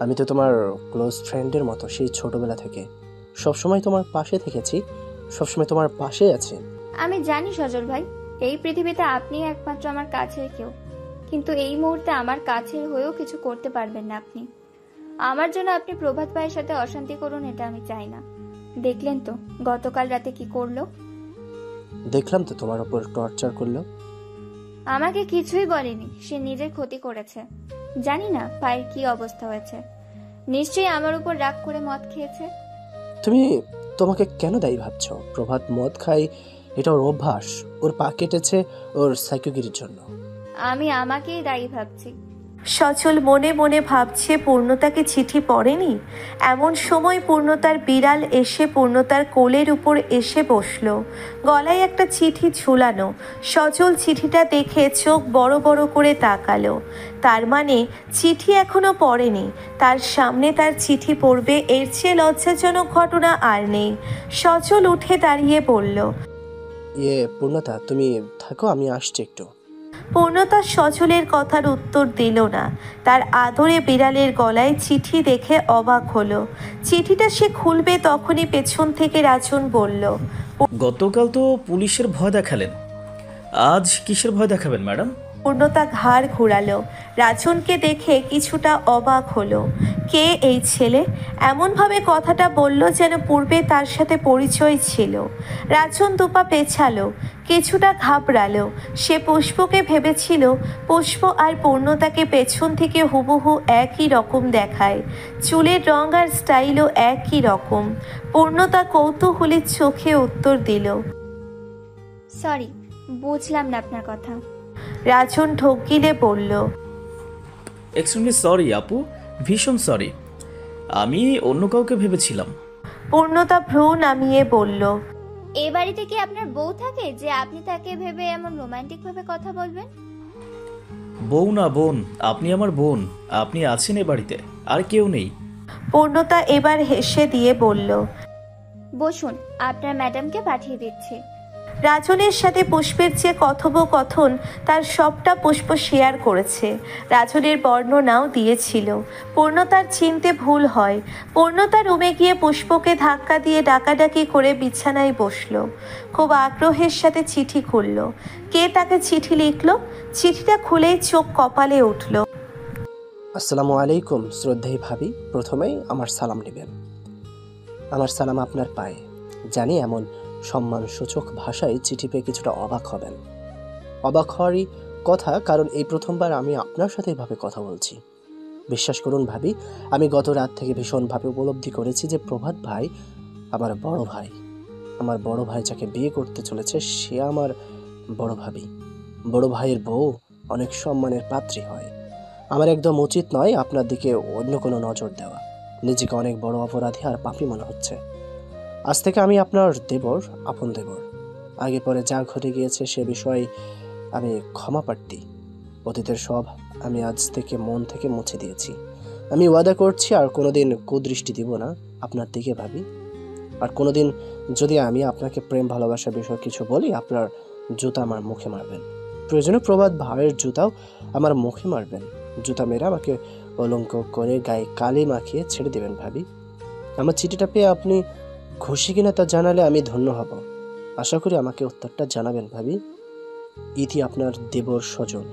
আমি তো তোমার ক্লোজ ফ্রেন্ডের মতো, সেই ছোটবেলা থেকে সবসময় তোমার পাশে থেকেছি, সবসময় তোমার পাশে আছি। আমি জানি সজল ভাই, এই পৃথিবীতে আপনি একমাত্র আমার কাছের কেউ, কিন্তু এই মুহূর্তে আমার কাছের হয়েও কিছু করতে পারবেন না আপনি। আমার জন্য আপনি প্রভাত ভাইয়ের সাথে অশান্তি করুন, এটা আমি চাই না। দেখলেন তো গতকাল রাতে কি করলো? দেখলাম তো তোমার উপর টর্চার করলো। আমাকে কিছুই বলেনি, সে নিজের ক্ষতি করেছে। জানি না পায়ের কি অবস্থা হয়েছে, নিশ্চয়ই আমার উপর রাগ করে মদ খেয়েছে। তুমি তোমাকে কেন দায়ী ভাবছো? প্রভাত মদ খাই, এটা ওর অভ্যাস। ওর পা কেটেছে ওর সাইকোগিরির জন্য। আমি আমাকেই দায়ী ভাবছি। সজল মনে মনে ভাবছে পূর্ণতাকে চিঠি পড়েনি। এমন সময় পূর্ণতার বিড়াল এসে পূর্ণতার কোলের উপর এসে বসলো। গলায় একটা চিঠি ঝুলানো। সজল চিঠিটা দেখে চোখ বড় বড় করে তাকালো। তার মানে চিঠি এখনো পড়েনি। তার সামনে তার চিঠি পড়বে, এর চেয়ে লজ্জাজনক ঘটনা আর নেই। সজল উঠে দাঁড়িয়ে বলল, পূর্ণতা তুমি থাকো, আমি আসছি একটু। পূর্ণতা সজলের কথার উত্তর দিল না। তার আদরে বিড়ালের গলায় চিঠি দেখে অবাক হলো। চিঠিটা সে খুলবে তখনই পেছন থেকে রাজন বলল, গতকাল তো পুলিশের ভয় দেখালেন, আজ কিসের ভয় দেখাবেন ম্যাডাম? পূর্ণতা ঘাড় ঘোরালো। রাজনকে দেখে কিছুটা অবাক হলো। কে এই ছেলে? এমনভাবে কথাটা বলল যেন পূর্বে তার সাথে পরিচয় ছিল। রাজন দুপা পেছালো, কিছুটা ঘাবড়ালো। সে পুষ্পকে ভেবেছিল পুষ্প আর পূর্ণতাকে পেছন থেকে হুবহু একই রকম দেখায়, চুলের রং আর স্টাইলও একই রকম। পূর্ণতা কৌতূহলের চোখে উত্তর দিল, সরি, বুঝলাম না আপনার কথা। রাজন ঢোক গিলে বলল, এক্সট্রিমলি সরি আপু, ভীষণ সরি, আমি অন্য কাউকে ভেবেছিলাম। পূর্ণতা ভ্রু নামিয়ে বলল, এ বাড়িতে কি আপনার বউ থাকে যে আপনি তাকে ভেবে এমন রোমান্টিক ভাবে কথা বলবেন? বউ না বোন, আপনি আমার বোন, আপনি আছেন এ বাড়িতে, আর কেউ নেই। পূর্ণতা এবার হেসে দিয়ে বলল, বসুন, আপনার ম্যাডামকে পাঠিয়ে দিচ্ছি। রাজনের সাথে পুষ্পের যে কথোপকথন তার সবটা পুষ্প শেয়ার করেছে। রাজনের বর্ণনাও দিয়েছিল। পূর্ণতার চিনতে ভুল হয়। পূর্ণতা রুমে গিয়ে পুষ্পকে ধাক্কা দিয়ে ডাকাডাকি করে বিছানায় বসলো। খুব আগ্রহের সাথে চিঠি খুলল। কে তাকে চিঠি লিখল? চিঠিটা খুলেই চোখ কপালে উঠল। আসসালামু আলাইকুম শ্রদ্ধেয় ভাবি, প্রথমেই আমার সালাম নেবেন। আমার সালাম আপনার পায়ে। জানি এমন সম্মানসূচক ভাষায় চিঠি পেয়ে কিছুটা অবাক হবেন। অবাক হওয়ারই কথা, কারণ এই প্রথমবার আমি আপনার সাথে এভাবে কথা বলছি। বিশ্বাস করুন ভাবি, আমি গত রাত থেকে ভীষণভাবে উপলব্ধি করেছি যে প্রভাত ভাই আমার বড় ভাই। আমার বড় ভাই যাকে বিয়ে করতে চলেছে সে আমার বড় ভাবি। বড় ভাইয়ের বউ অনেক সম্মানের পাত্রী হয়। আমার একদম উচিত নয় আপনার দিকে অন্য কোনো নজর দেওয়া। নিজেকে অনেক বড় অপরাধী আর পাপী মনে হচ্ছে। আজ থেকে আমি আপনার দেবর, আপন দেবর। আগে পরে যা ঘটে গিয়েছে সে বিষয়ে আমি ক্ষমা প্রার্থী। অতীতের সব আমি আজ থেকে মন থেকে মুছে দিয়েছি। আমি ওয়াদা করছি আর কোনোদিন কুদৃষ্টি দিব না আপনার দিকে ভাবি। আর কোনোদিন যদি আমি আপনাকে প্রেম ভালোবাসার বিষয়ে কিছু বলি, আপনার জুতা আমার মুখে মারবেন। প্রয়োজনে প্রভাত ভাইয়ের জুতাও আমার মুখে মারবেন। জুতা মেরে আমাকে অলঙ্ক করে গায়ে কালি মাখিয়ে ছেড়ে দেবেন ভাবি। আমার চিঠিটা পেয়ে আপনি খুশি কিনা তা জানালে আমি ধন্য হব। আশা করি আমাকে উত্তরটা জানাবেন ভাবি। ইতি আপনার দেবর সজল।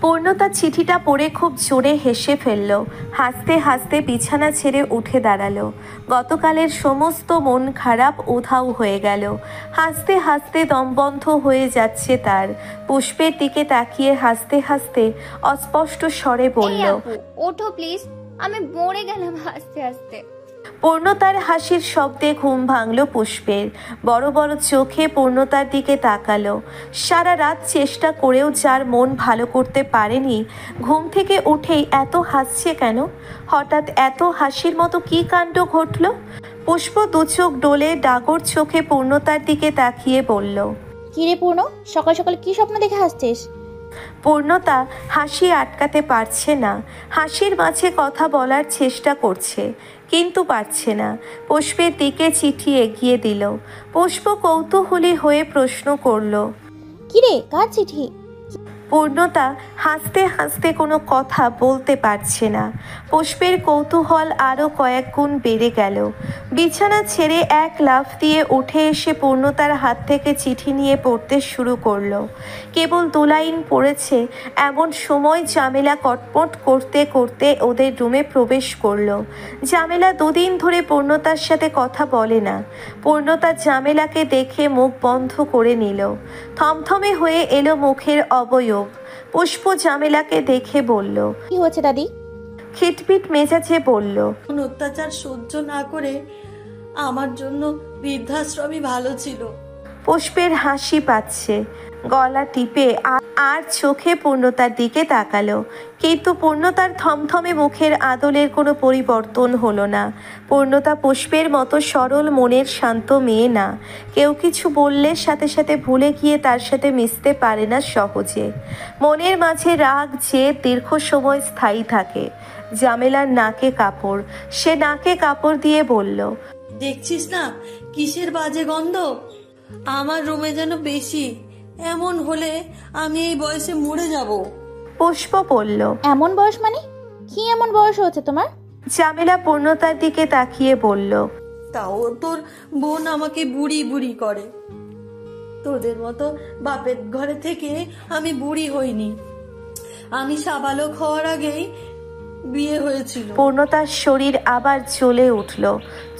পূর্ণতা চিঠিটা পড়ে খুব জোরে হেসে ফেলল। হাসতে হাসতে বিছানা ছেড়ে উঠে দাঁড়ালো। গতকালের সমস্ত মন খারাপ উধাও হয়ে গেল। হাসতে হাসতে দম বন্ধ হয়ে যাচ্ছে তার। পুষ্পের দিকে তাকিয়ে হাসতে হাসতে অস্পষ্ট স্বরে বলল, এই আপু, ওঠো প্লিজ, আমি মরে গেলাম হাসতে হাসতে। পূর্ণতার হাসির শব্দে ঘুম ভাঙল পুষ্পের। বড় বড় চোখে পূর্ণতার দিকে তাকালো। সারা রাত চেষ্টা করেও যার মন ভালো করতে পারেনি, ঘুম থেকে উঠেই এত হাসছে কেন? হঠাৎ এত হাসির মতো কী কাণ্ড ঘটল? পুষ্প দু চোখ ডোলে ডাগর চোখে পূর্ণতার দিকে তাকিয়ে বলল, কিরে পূর্ণ, সকাল সকাল কি স্বপ্ন দেখে হাসছিস? পূর্ণতা হাসি আটকাতে পারছে না। হাসির মাঝে কথা বলার চেষ্টা করছে, কিন্তু পারছে না। পুষ্পের দিকে চিঠি এগিয়ে দিল। পুষ্প কৌতূহলী হয়ে প্রশ্ন করল, কিরে, কার চিঠি? পূর্ণতা হাসতে হাসতে কোনো কথা বলতে পারছে না। পুষ্পের কৌতূহল আরও কয়েক গুণ বেড়ে গেল। বিছানা ছেড়ে এক লাফ দিয়ে উঠে এসে পূর্ণতার হাত থেকে চিঠি নিয়ে পড়তে শুরু করলো। কেবল 2 লাইন পড়েছে এমন সময় জামেলা কটমট করতে করতে ওদের রুমে প্রবেশ করলো। জামেলা 2 দিন ধরে পূর্ণতার সাথে কথা বলে না। পূর্ণতা জামেলাকে দেখে মুখ বন্ধ করে নিল। থমথমে হয়ে এলো মুখের অবয়ব। পুষ্প জামেলাকে দেখে বলল, কি হচ্ছে দাদি? খিটপিট মেজাজে বলল, অত্যাচার সহ্য না করে আমার জন্য বৃদ্ধাশ্রমই ভালো ছিল। পুষ্পের হাসি পাচ্ছে। গলা টিপে আর চোখে পূর্ণতার দিকে তাকালো, কিন্তু পূর্ণতার থমথমে মুখের আদলের কোনো পরিবর্তন হলো না। পূর্ণতা পুষ্পের মতো সরল মনের শান্ত মেয়ে না। কেউ কিছু বললে সাথে সাথে ভুলে গিয়ে তার সাথে মিশতে পারে না সহজে। মনের মাঝে রাগ জেদ দীর্ঘ সময় স্থায়ী থাকে। জামেলার নাকে কাপড়। সে নাকে কাপড় দিয়ে বলল, দেখছিস না কিসের বাজে গন্ধ? আমার রুমে যেন বেশি। এমন হলে আমি এই বয়সে মরে যাব। পুষ্প বলল, এমন বয়স মানে? কি এমন বয়স হচ্ছে তোমার? জামেলা পূর্ণতার দিকে তাকিয়ে বলল, তাও তোর বোন আমাকে বুড়ি বুড়ি করে। তোদের মতো বাপের ঘরে থেকে আমি বুড়ি হইনি। আমি সাবালক হওয়ার আগেই বিয়ে হয়েছিল। পূর্ণতার শরীর আবার জ্বলে উঠল,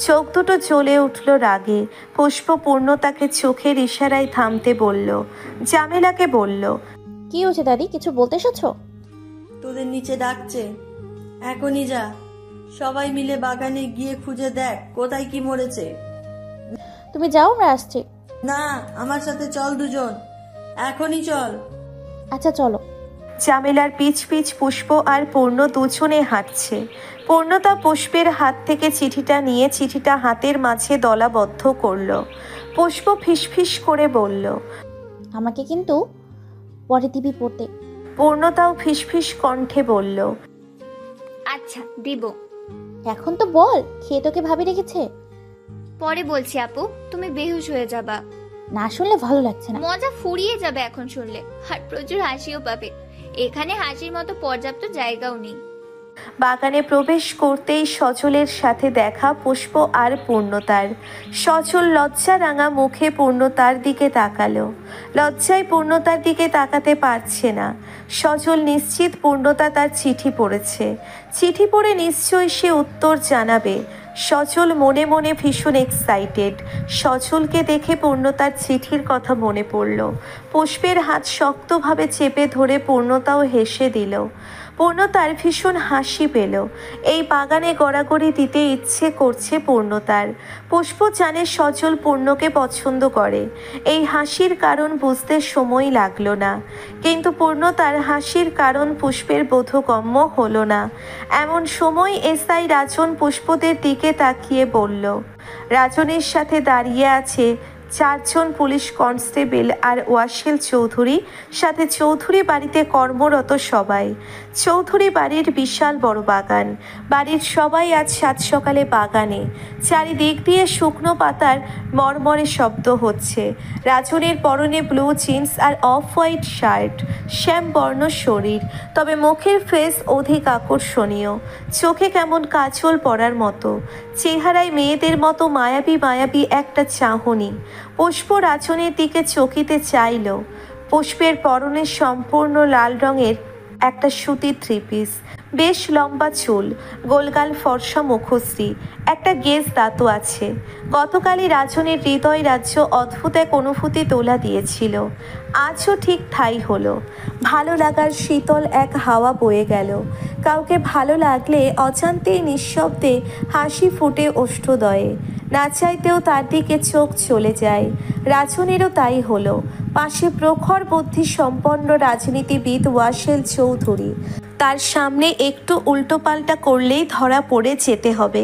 চোখ দুটো জ্বলে উঠল রাগে। পুষ্প পূর্ণতাকে চোখের ইশারায় থামতে বলল। জামেলাকে বলল, কি হয়েছে দাদি, কিছু বলতে এসেছো? তোদের নিচে ডাকছে, এখনই যা। সবাই মিলে বাগানে গিয়ে খুঁজে দেখ কোথায় কি মরেছে। তুমি যাও, আমরা আসছি। না, আমার সাথে চল দুজন, এখনই চল। আচ্ছা চলো। জামেলার পিছ পিছ পুষ্প আর পূর্ণ দুজনে হাঁটছে। পূর্ণতা পুষ্পের হাত থেকে চিঠিটা নিয়ে চিঠিটা হাতের মাঝে দলাবদ্ধ করলো। পুষ্প ফিসফিস করে বলল, আমাকে কিন্তু পরে দিবি পড়তে। পূর্ণতাও ফিসফিস কণ্ঠে বলল, আচ্ছা দিব। এখন তো বল, খেয়ে তোকে ভাবি রেখেছে। পরে বলছি আপু, তুমি বেহুশ হয়ে যাবা। না শুনলে ভালো লাগছে না। মজা ফুরিয়ে যাবে এখন শুনলে, আর প্রচুর হাসিও পাবে। এখানে হাসির মতো পর্যাপ্ত জায়গাও নেই। বাগানে প্রবেশ করতেই সজলের সাথে দেখা পুষ্প আর পূর্ণতার। সজল লজ্জা রাঙা মুখে পূর্ণতার দিকে তাকালো। লজ্জায় পূর্ণতার দিকে তাকাতে পারছে না। সজল নিশ্চিত পূর্ণতা তার চিঠি পড়েছে। চিঠি পড়ে নিশ্চয়ই সে উত্তর জানাবে। সজল মনে মনে ভীষণ এক্সাইটেড। সজলকে দেখে পূর্ণতার চিঠির কথা মনে পড়ল। পুষ্পের হাত শক্তভাবে চেপে ধরে পূর্ণতাও হেসে দিল। পূর্ণতার ভীষণ হাসি পেল। এই বাগানে গড়াগড়ি দিতে ইচ্ছে করছে পূর্ণতার। পুষ্প জানে সজল পূর্ণকে পছন্দ করে। এই হাসির কারণ বুঝতে সময় লাগলো না, কিন্তু পূর্ণতার হাসির কারণ পুষ্পের বোধগম্য হলো না। এমন সময় এসআই রাজন পুষ্পদের দিকে তাকিয়ে বলল, রাজনের সাথে দাঁড়িয়ে আছে 4 জন পুলিশ কনস্টেবল আর ওয়াসিল চৌধুরী, সাথে চৌধুরী বাড়িতে কর্মরত সবাই। চৌধুরী বাড়ির বিশাল বড় বাগান। বাড়ির সবাই আজ সাত সকালে বাগানে। চারিদিক দিয়ে শুকনো পাতার মরমরে শব্দ হচ্ছে। রাজনের পরনে ব্লু জিন্স আর অফ হোয়াইট শার্ট, শ্যামবর্ণ শরীর, তবে মুখের ফেস অধিক আকর্ষণীয়। চোখে কেমন কাজল পড়ার মতো, চেহারায় মেয়েদের মতো মায়াবী মায়াবী একটা চাহনি। পুষ্প রাজনের দিকে চকিতে চাইল। পুষ্পের পরনে সম্পূর্ণ লাল রঙের একটা সুতির 3 পিস, বেশ লম্বা চুল, গোলগাল ফর্সা মুখশ্রী, একটা গেজ দাঁতও আছে। গতকালই রাজনের হৃদয় রাজ্য অদ্ভুত এক অনুভূতি তোলা দিয়েছিল, আজও ঠিক ঠাই হলো। ভালো লাগার শীতল এক হাওয়া বয়ে গেল। কাউকে ভালো লাগলে অজান্তেই নিঃশব্দে হাসি ফুটে ওষ্ঠদয়ে, না চাইতেও তার দিকে চোখ চলে যায়। রাজনেরও তাই হলো। পাশে প্রখর বুদ্ধি সম্পন্ন রাজনীতিবিদ ওয়াসেল চৌধুরী। তার সামনে একটু উল্টোপাল্টা করলেই ধরা পড়ে যেতে হবে।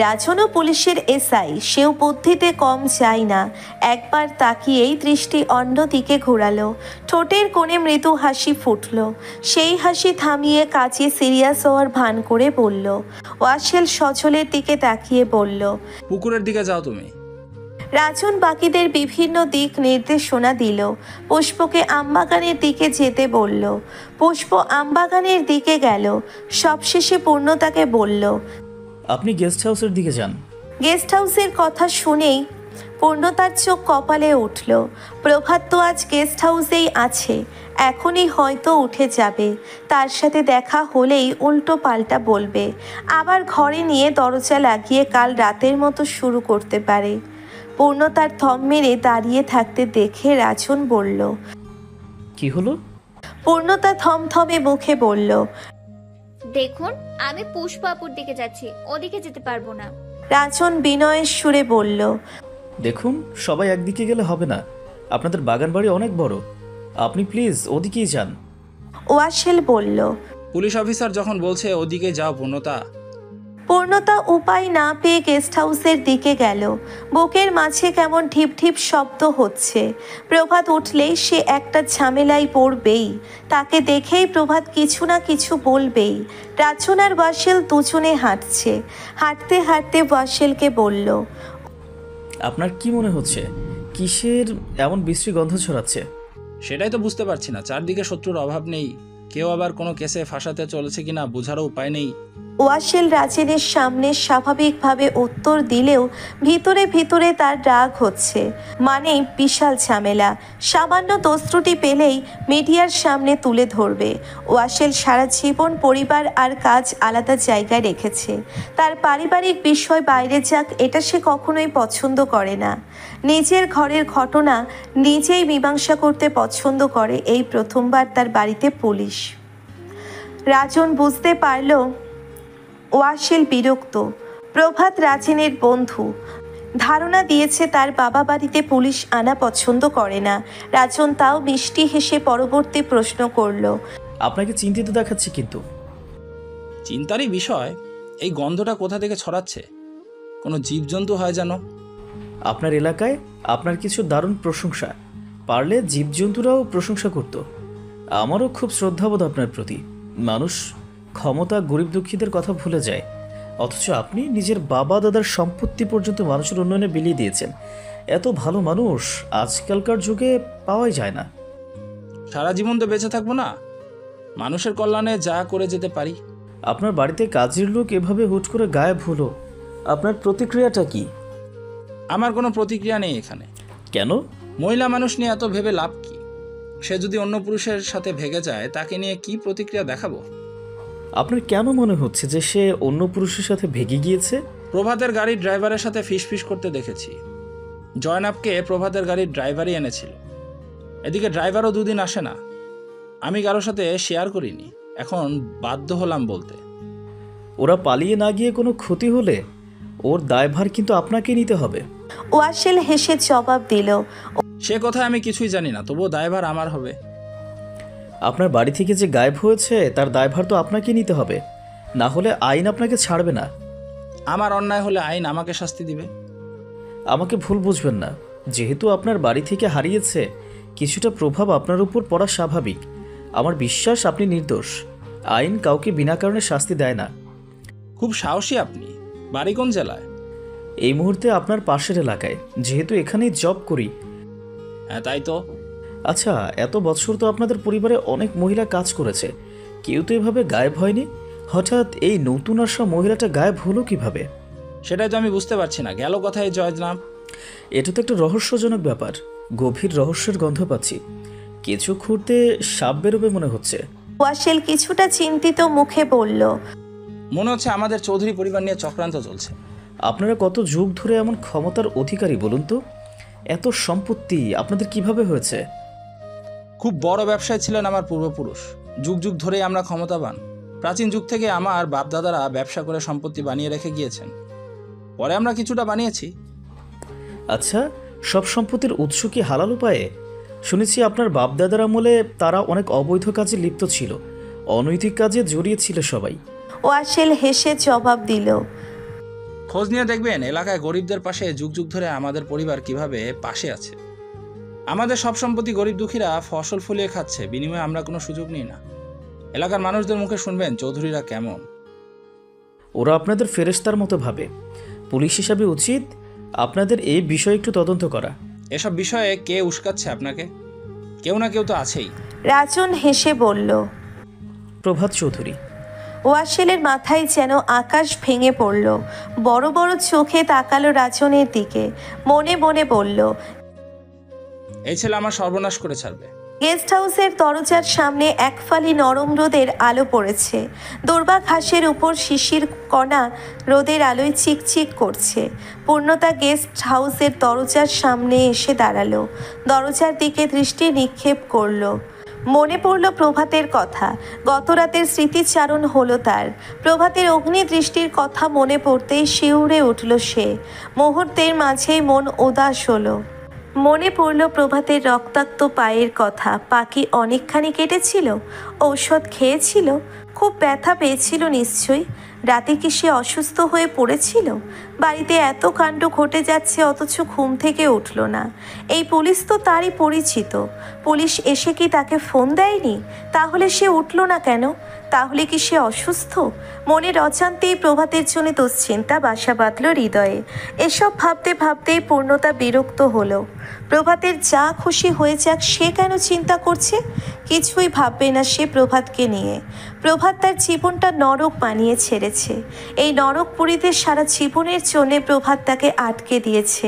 রাজনও পুলিশের এসআই, সেও বুদ্ধিতে কম যায় না। একবার তাকিয়েই দৃষ্টি অন্যদিকে ঘোরালো। ঠোঁটের কোণে মৃদু হাসি ফুটল। সেই হাসি থামিয়ে কাজে সিরিয়াস হওয়ার ভান করে বলল। ওয়াসেল সজলের দিকে তাকিয়ে বলল, পুকুরের দিকে যাও তুমি। রাজন বাকিদের বিভিন্ন দিক নির্দেশনা দিল। পুষ্পকে আমবাগানের দিকে যেতে বলল। পুষ্প আমবাগানের দিকে গেল। সবশেষে পূর্ণতাকে বলল, আপনি গেস্ট হাউসের দিকে যান। গেস্ট হাউসের কথা শুনেই পূর্ণতার চোখ কপালে উঠল। প্রভাত তো আজ গেস্ট হাউসেই আছে, এখনই হয়তো উঠে যাবে। তার সাথে দেখা হলেই উল্টো পাল্টা বলবে, আবার ঘরে নিয়ে দরজা লাগিয়ে কাল রাতের মতো শুরু করতে পারে। পূর্ণতার থম মেরে দাঁড়িয়ে থাকতে দেখে রাজন বলল, কি হলো? পূর্ণতা থমথমে মুখে বলল, দেখুন, আমি পুষ্প আপুর দিকে যাচ্ছি, ওদিকে যেতে পারবো না। রাজন বিনয়ের সুরে বলল, দেখুন, সবাই একদিকে গেলে হবে না, আপনাদের বাগান বাড়ি অনেক বড়, আপনি প্লিজ ওদিকেই যান। ওয়াসেল বলল। পুলিশ অফিসার যখন বলছে ওদিকে যাও পূর্ণতা। পূর্ণতা উপায় না পেয়ে গেস্ট হাউসের দিকে গেল। বুকের মাঝে কেমন ঢিপ ঢিপ শব্দ হচ্ছে। প্রভাত উঠলেই সে একটা ঝামেলায় পড়বেই। তাকে দেখেই প্রভাত কিছু না কিছু বলবেই। রাজন আর ওয়াসেল দুজনে হাঁটছে। হাঁটতে হাঁটতে ওয়াসেলকে বলল, আপনার কি মনে হচ্ছে, কিসের এমন বিশ্রী গন্ধ ছড়াচ্ছে? সেটাই তো বুঝতে পারছি না, চারদিকে শত্রুর অভাব নেই, কেউ আবার কোনো কেসে ফাঁসাতে চলেছে কিনা বোঝারও উপায় নেই। ওয়াসেল রাজেনের সামনে স্বাভাবিকভাবে উত্তর দিলেও ভিতরে ভিতরে তার রাগ হচ্ছে। মানে বিশাল ঝামেলা, সামান্য দোষত্রুটি পেলেই মিডিয়ার সামনে তুলে ধরবে। ওয়াসেল সারা জীবন পরিবার আর কাজ আলাদা জায়গায় রেখেছে। তার পারিবারিক বিষয় বাইরে যাক এটা সে কখনোই পছন্দ করে না। নিজের ঘরের ঘটনা নিজেই মীমাংসা করতে পছন্দ করে। এই প্রথমবার তার বাড়িতে পুলিশ। রাজন বুঝতে পারল ওয়াসেল বিরক্ত। প্রভাত রাজেনের বন্ধু, ধারণা দিয়েছে তার বাবা বাড়িতে পুলিশ আনা পছন্দ করে না। রাজন তাও মিষ্টি হেসে পরবর্তী প্রশ্ন করল, আপনাকে চিন্তিত দেখাচ্ছে কিন্তু। চিন্তারই বিষয়, এই গন্ধটা কোথা থেকে ছড়াচ্ছে? কোনো জীবজন্তু হয় যেন। আপনার এলাকায় আপনার কিছু দারুণ প্রশংসা, পারলে জীবজন্তুরাও প্রশংসা করত। আমারও খুব শ্রদ্ধাবোধ আপনার প্রতি। মানুষ ক্ষমতা, গরিব দুঃখীদের কথা ভুলে যায়, অথচ আপনি নিজের বাবা দাদার সম্পত্তি পর্যন্ত মানুষের উন্নয়নে বিলিয়ে দিয়েছেন। এত ভালো মানুষ আজকালকার যুগে পাওয়াই যায় না। সারা জীবন তো বেঁচে থাকবো না, মানুষের কল্যাণে যা করে যেতে পারি। আপনার বাড়িতে কাজের লোক এভাবে হুট করে গায়েব হলো, আপনার প্রতিক্রিয়াটা কি? আমার কোনো প্রতিক্রিয়া নেই এখানে। কেন? মহিলা মানুষ নিয়ে এত ভেবে লাভ কি? সে যদি অন্য পুরুষের সাথে ভেগে যায়, তাকে নিয়ে কি প্রতিক্রিয়া দেখাবো? আপনার কেন মনে হচ্ছে যে সে অন্য পুরুষের সাথে ভেগে গিয়েছে? প্রভাতের গাড়ির ড্রাইভারের সাথে ফিসফিস করতে দেখেছি। জয়নাবকে প্রভাতের গাড়ির ড্রাইভারই এনেছিল। এদিকে ড্রাইভারও দুদিন আসে না। আমি কারোর সাথে শেয়ার করিনি, এখন বাধ্য হলাম বলতে। ওরা পালিয়ে না গিয়ে কোনো ক্ষতি হলে ওর দায়ভার কিন্তু আপনাকে নিতে হবে। ওয়াসেল হেসে জবাব দিল, সে কথা আমি কিছুই জানি না, তবুও দায়ভার আমার হবে। আপনার বাড়ি থেকে যে গায়েব হয়েছে তার দায়ভার তো আপনাকে নিতে হবে, না হলে আইন আপনাকে ছাড়বে না। আমার অন্যায় হলে আইন আমাকে শাস্তি দিবে। আমাকে ভুল বুঝবেন না, যেহেতু আপনার বাড়ি থেকে হারিয়েছে, কিছুটা প্রভাব আপনার উপর পড়া স্বাভাবিক। আমার বিশ্বাস আপনি নির্দোষ। আইন কাউকে বিনা কারণে শাস্তি দেয় না। খুব সাহসী আপনি। বাড়ি কোন জেলায়? এই মুহূর্তে আপনার পাশের এলাকায়, যেহেতু এখানেই জব করি। হ্যাঁ তাই তো। আচ্ছা, এত বছর তো আপনাদের পরিবারে অনেক মহিলা কাজ করেছে, কেউ তো এভাবে গায়েব হয়নি। হঠাৎ এই নতুন আসা মহিলাটা গায়েব হলো কিভাবে? সেটাই তো আমি বুঝতে পারছি না। গেল কথায় জয়নাব। এটা তো একটা রহস্যজনক ব্যাপার। গভীর রহস্যের গন্ধ পাচ্ছি। কিছু খুঁড়তে সাপ বেরোবে মনে হচ্ছে। ওয়াসেল কিছুটা চিন্তিত মুখে বলল, মনে হচ্ছে আমাদের চৌধুরী পরিবার নিয়ে চক্রান্ত চলছে। আপনারা কত যুগ ধরে এমন ক্ষমতার অধিকারী বলুন তো? এত সম্পত্তি আপনাদের কিভাবে হয়েছে? খুব বড় ব্যবসায়ী ছিলেন আমার পূর্বপুরুষ। যুগ যুগ ধরেই আমরা ক্ষমতাবান। প্রাচীন যুগ থেকে আমার বাপদাদারা ব্যবসা করে সম্পত্তি বানিয়ে রেখে গিয়েছেন, পরে আমরা কিছুটা বানিয়েছি। আচ্ছা, সব সম্পত্তির উৎস কি হালাল উপায়ে? শুনেছি আপনার বাপদাদার আমলে তারা অনেক অবৈধ কাজে লিপ্ত ছিল, অনৈতিক কাজে জড়িয়ে ছিল সবাই। ওয়াসেল হেসে জবাব দিল, খোঁজ নিয়ে দেখবেন এলাকায় গরিবদের পাশে যুগ যুগ ধরে আমাদের পরিবার কিভাবে পাশে আছে। আমাদের সব সম্পত্তি গরিব দুঃখীরা ফসল ফলিয়ে খাচ্ছে, বিনিময়ে আমরা কোনো সুযোগ নিই না। এলাকার মানুষদের মুখে শুনবেন চৌধুরীরা কেমন। ওরা আপনাদের ফেরেশতার মতো ভাবে। পুলিশ হিসাবে উচিত আপনাদের এই বিষয়ে একটু তদন্ত করা। এসব বিষয়ে কে উস্কাচ্ছে আপনাকে? কেউ না কেউ তো আছেই। রাজন হেসে বলল, প্রভাত চৌধুরী। ওয়াসেলের মাথায় যেন আকাশ ভেঙে পড়ল। বড় বড় চোখে তাকালো রাজনের দিকে। মনে মনে বলল, এই ছেলে আমার সর্বনাশ করে ছাড়বে। গেস্ট হাউসের দরজার সামনে এক ফালি নরম রোদের আলো পড়েছে। দুর্বা ঘাসের উপর শিশির কণা রোদের আলোয় চিকচিক করছে। পূর্ণতা গেস্ট হাউসের দরজার সামনে এসে দাঁড়ালো, দরজার দিকে দৃষ্টি নিক্ষেপ করলো। মনে পড়ল প্রভাতের কথা। গত রাতের স্মৃতিচারণ হলো তার। প্রভাতের অগ্নি দৃষ্টির কথা মনে পড়তেই শিউরে উঠল সে। মুহূর্তের মাঝেই মন উদাস হলো। মনে পড়ল প্রভাতের রক্তাক্ত পায়ের কথা। পাকি অনেকখানি কেটেছিল, ঔষধ খেয়েছিল, খুব ব্যথা পেয়েছিল নিশ্চয়ই। রাতে কি সে অসুস্থ হয়ে পড়েছিল? বাড়িতে এত কাণ্ড ঘটে যাচ্ছে অথচ ঘুম থেকে উঠল না। এই পুলিশ তো তারই পরিচিত। পুলিশ এসে কি তাকে ফোন দেয়নি? তাহলে সে উঠল না কেন? তাহলে কি সে অসুস্থ? মনের অজান্তেই প্রভাতের জন্য দুশ্চিন্তা বাসা বাঁধল হৃদয়ে। এসব ভাবতে ভাবতেই পূর্ণতা বিরক্ত হলো। প্রভাতের যা খুশি হয়ে যাক, সে কেন চিন্তা করছে? কিছুই ভাববে না সে প্রভাতকে নিয়ে। প্রভাত প্রভাত তার জীবনটা নরক বানিয়ে ছেড়েছে। এই নরকপুরীতে সারা জীবনের জন্যে প্রভাত তাকে আটকে দিয়েছে।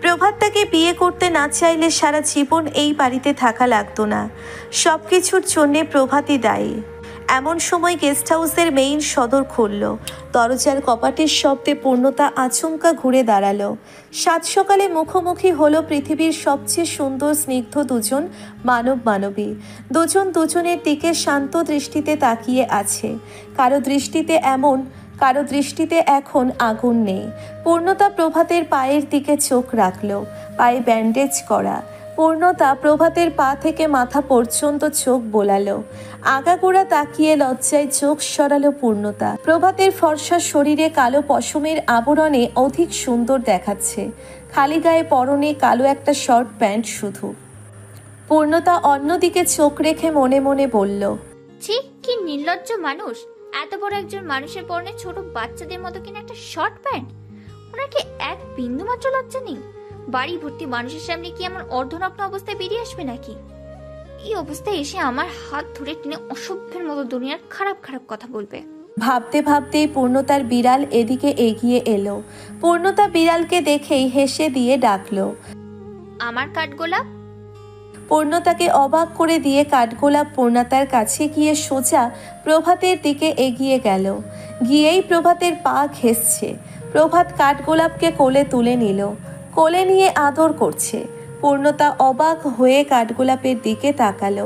প্রভাত তাকে বিয়ে করতে না চাইলে সারা জীবন এই বাড়িতে থাকা লাগতো না। সব কিছুর জন্যে প্রভাতই দায়ী। এমন সময় গেস্ট হাউসের মেইন সদর খুলল। দরজার কপাটের শব্দে পূর্ণতা আচমকা ঘুরে দাঁড়ালো। সাত সকালে মুখোমুখি হলো পৃথিবীর সবচেয়ে সুন্দর স্নিগ্ধ দুজন মানব মানবী। দুজন দুজনের দিকে শান্ত দৃষ্টিতে তাকিয়ে আছে। কারো দৃষ্টিতে এখন আগুন নেই। পূর্ণতা প্রভাতের পায়ের দিকে চোখ রাখল। পায়ে ব্যান্ডেজ করা। পূর্ণতা প্রভাতের পা থেকে মাথা পর্যন্ত চোখ বোলালো। আগাগোড়া তাকিয়ে লজ্জায় চোখ সরালো পূর্ণতা। প্রভাতের ফর্সা শরীরে কালো পশমের আবরণে অধিক সুন্দর দেখাচ্ছে। খালি গায়ে পরনে কালো একটা শর্ট প্যান্ট শুধু। পূর্ণতা অন্যদিকে চোখ রেখে মনে মনে বলল, ছি, কি নির্লজ্জ মানুষ! এত বড় একজন মানুষের পরনে ছোট বাচ্চাদের মতো কিনা একটা শর্ট প্যান্ট। ওনার কি এক বিন্দু মাত্র লজ্জা নেই? বাড়ি ভর্তি মানুষের সামনে কি এমন অর্ধনগ্ন অবস্থায় বেরিয়ে আসবে নাকি? এই অবস্থায় এসে আমার হাত ধরে টেনে অসভ্যের মতো দুনিয়ার খারাপ খারাপ কথা বলবে। ভাবতে ভাবতেই পূর্ণতার বিড়াল এদিকে এগিয়ে এলো। পূর্ণতা বিড়ালকে দেখেই হেসে দিয়ে ডাকলো, আমার কাঠগোলাপ। পূর্ণতাকে অবাক করে দিয়ে কাঠগোলাপ পূর্ণতার কাছে গিয়ে সোজা প্রভাতের দিকে এগিয়ে গেল। গিয়েই প্রভাতের পা ঘেঁষছে। প্রভাত কাঠগোলাপকে কোলে তুলে নিল। কোলে নিয়ে আদর করছে। পূর্ণতা অবাক হয়ে কাঠগোলাপের দিকে তাকালো।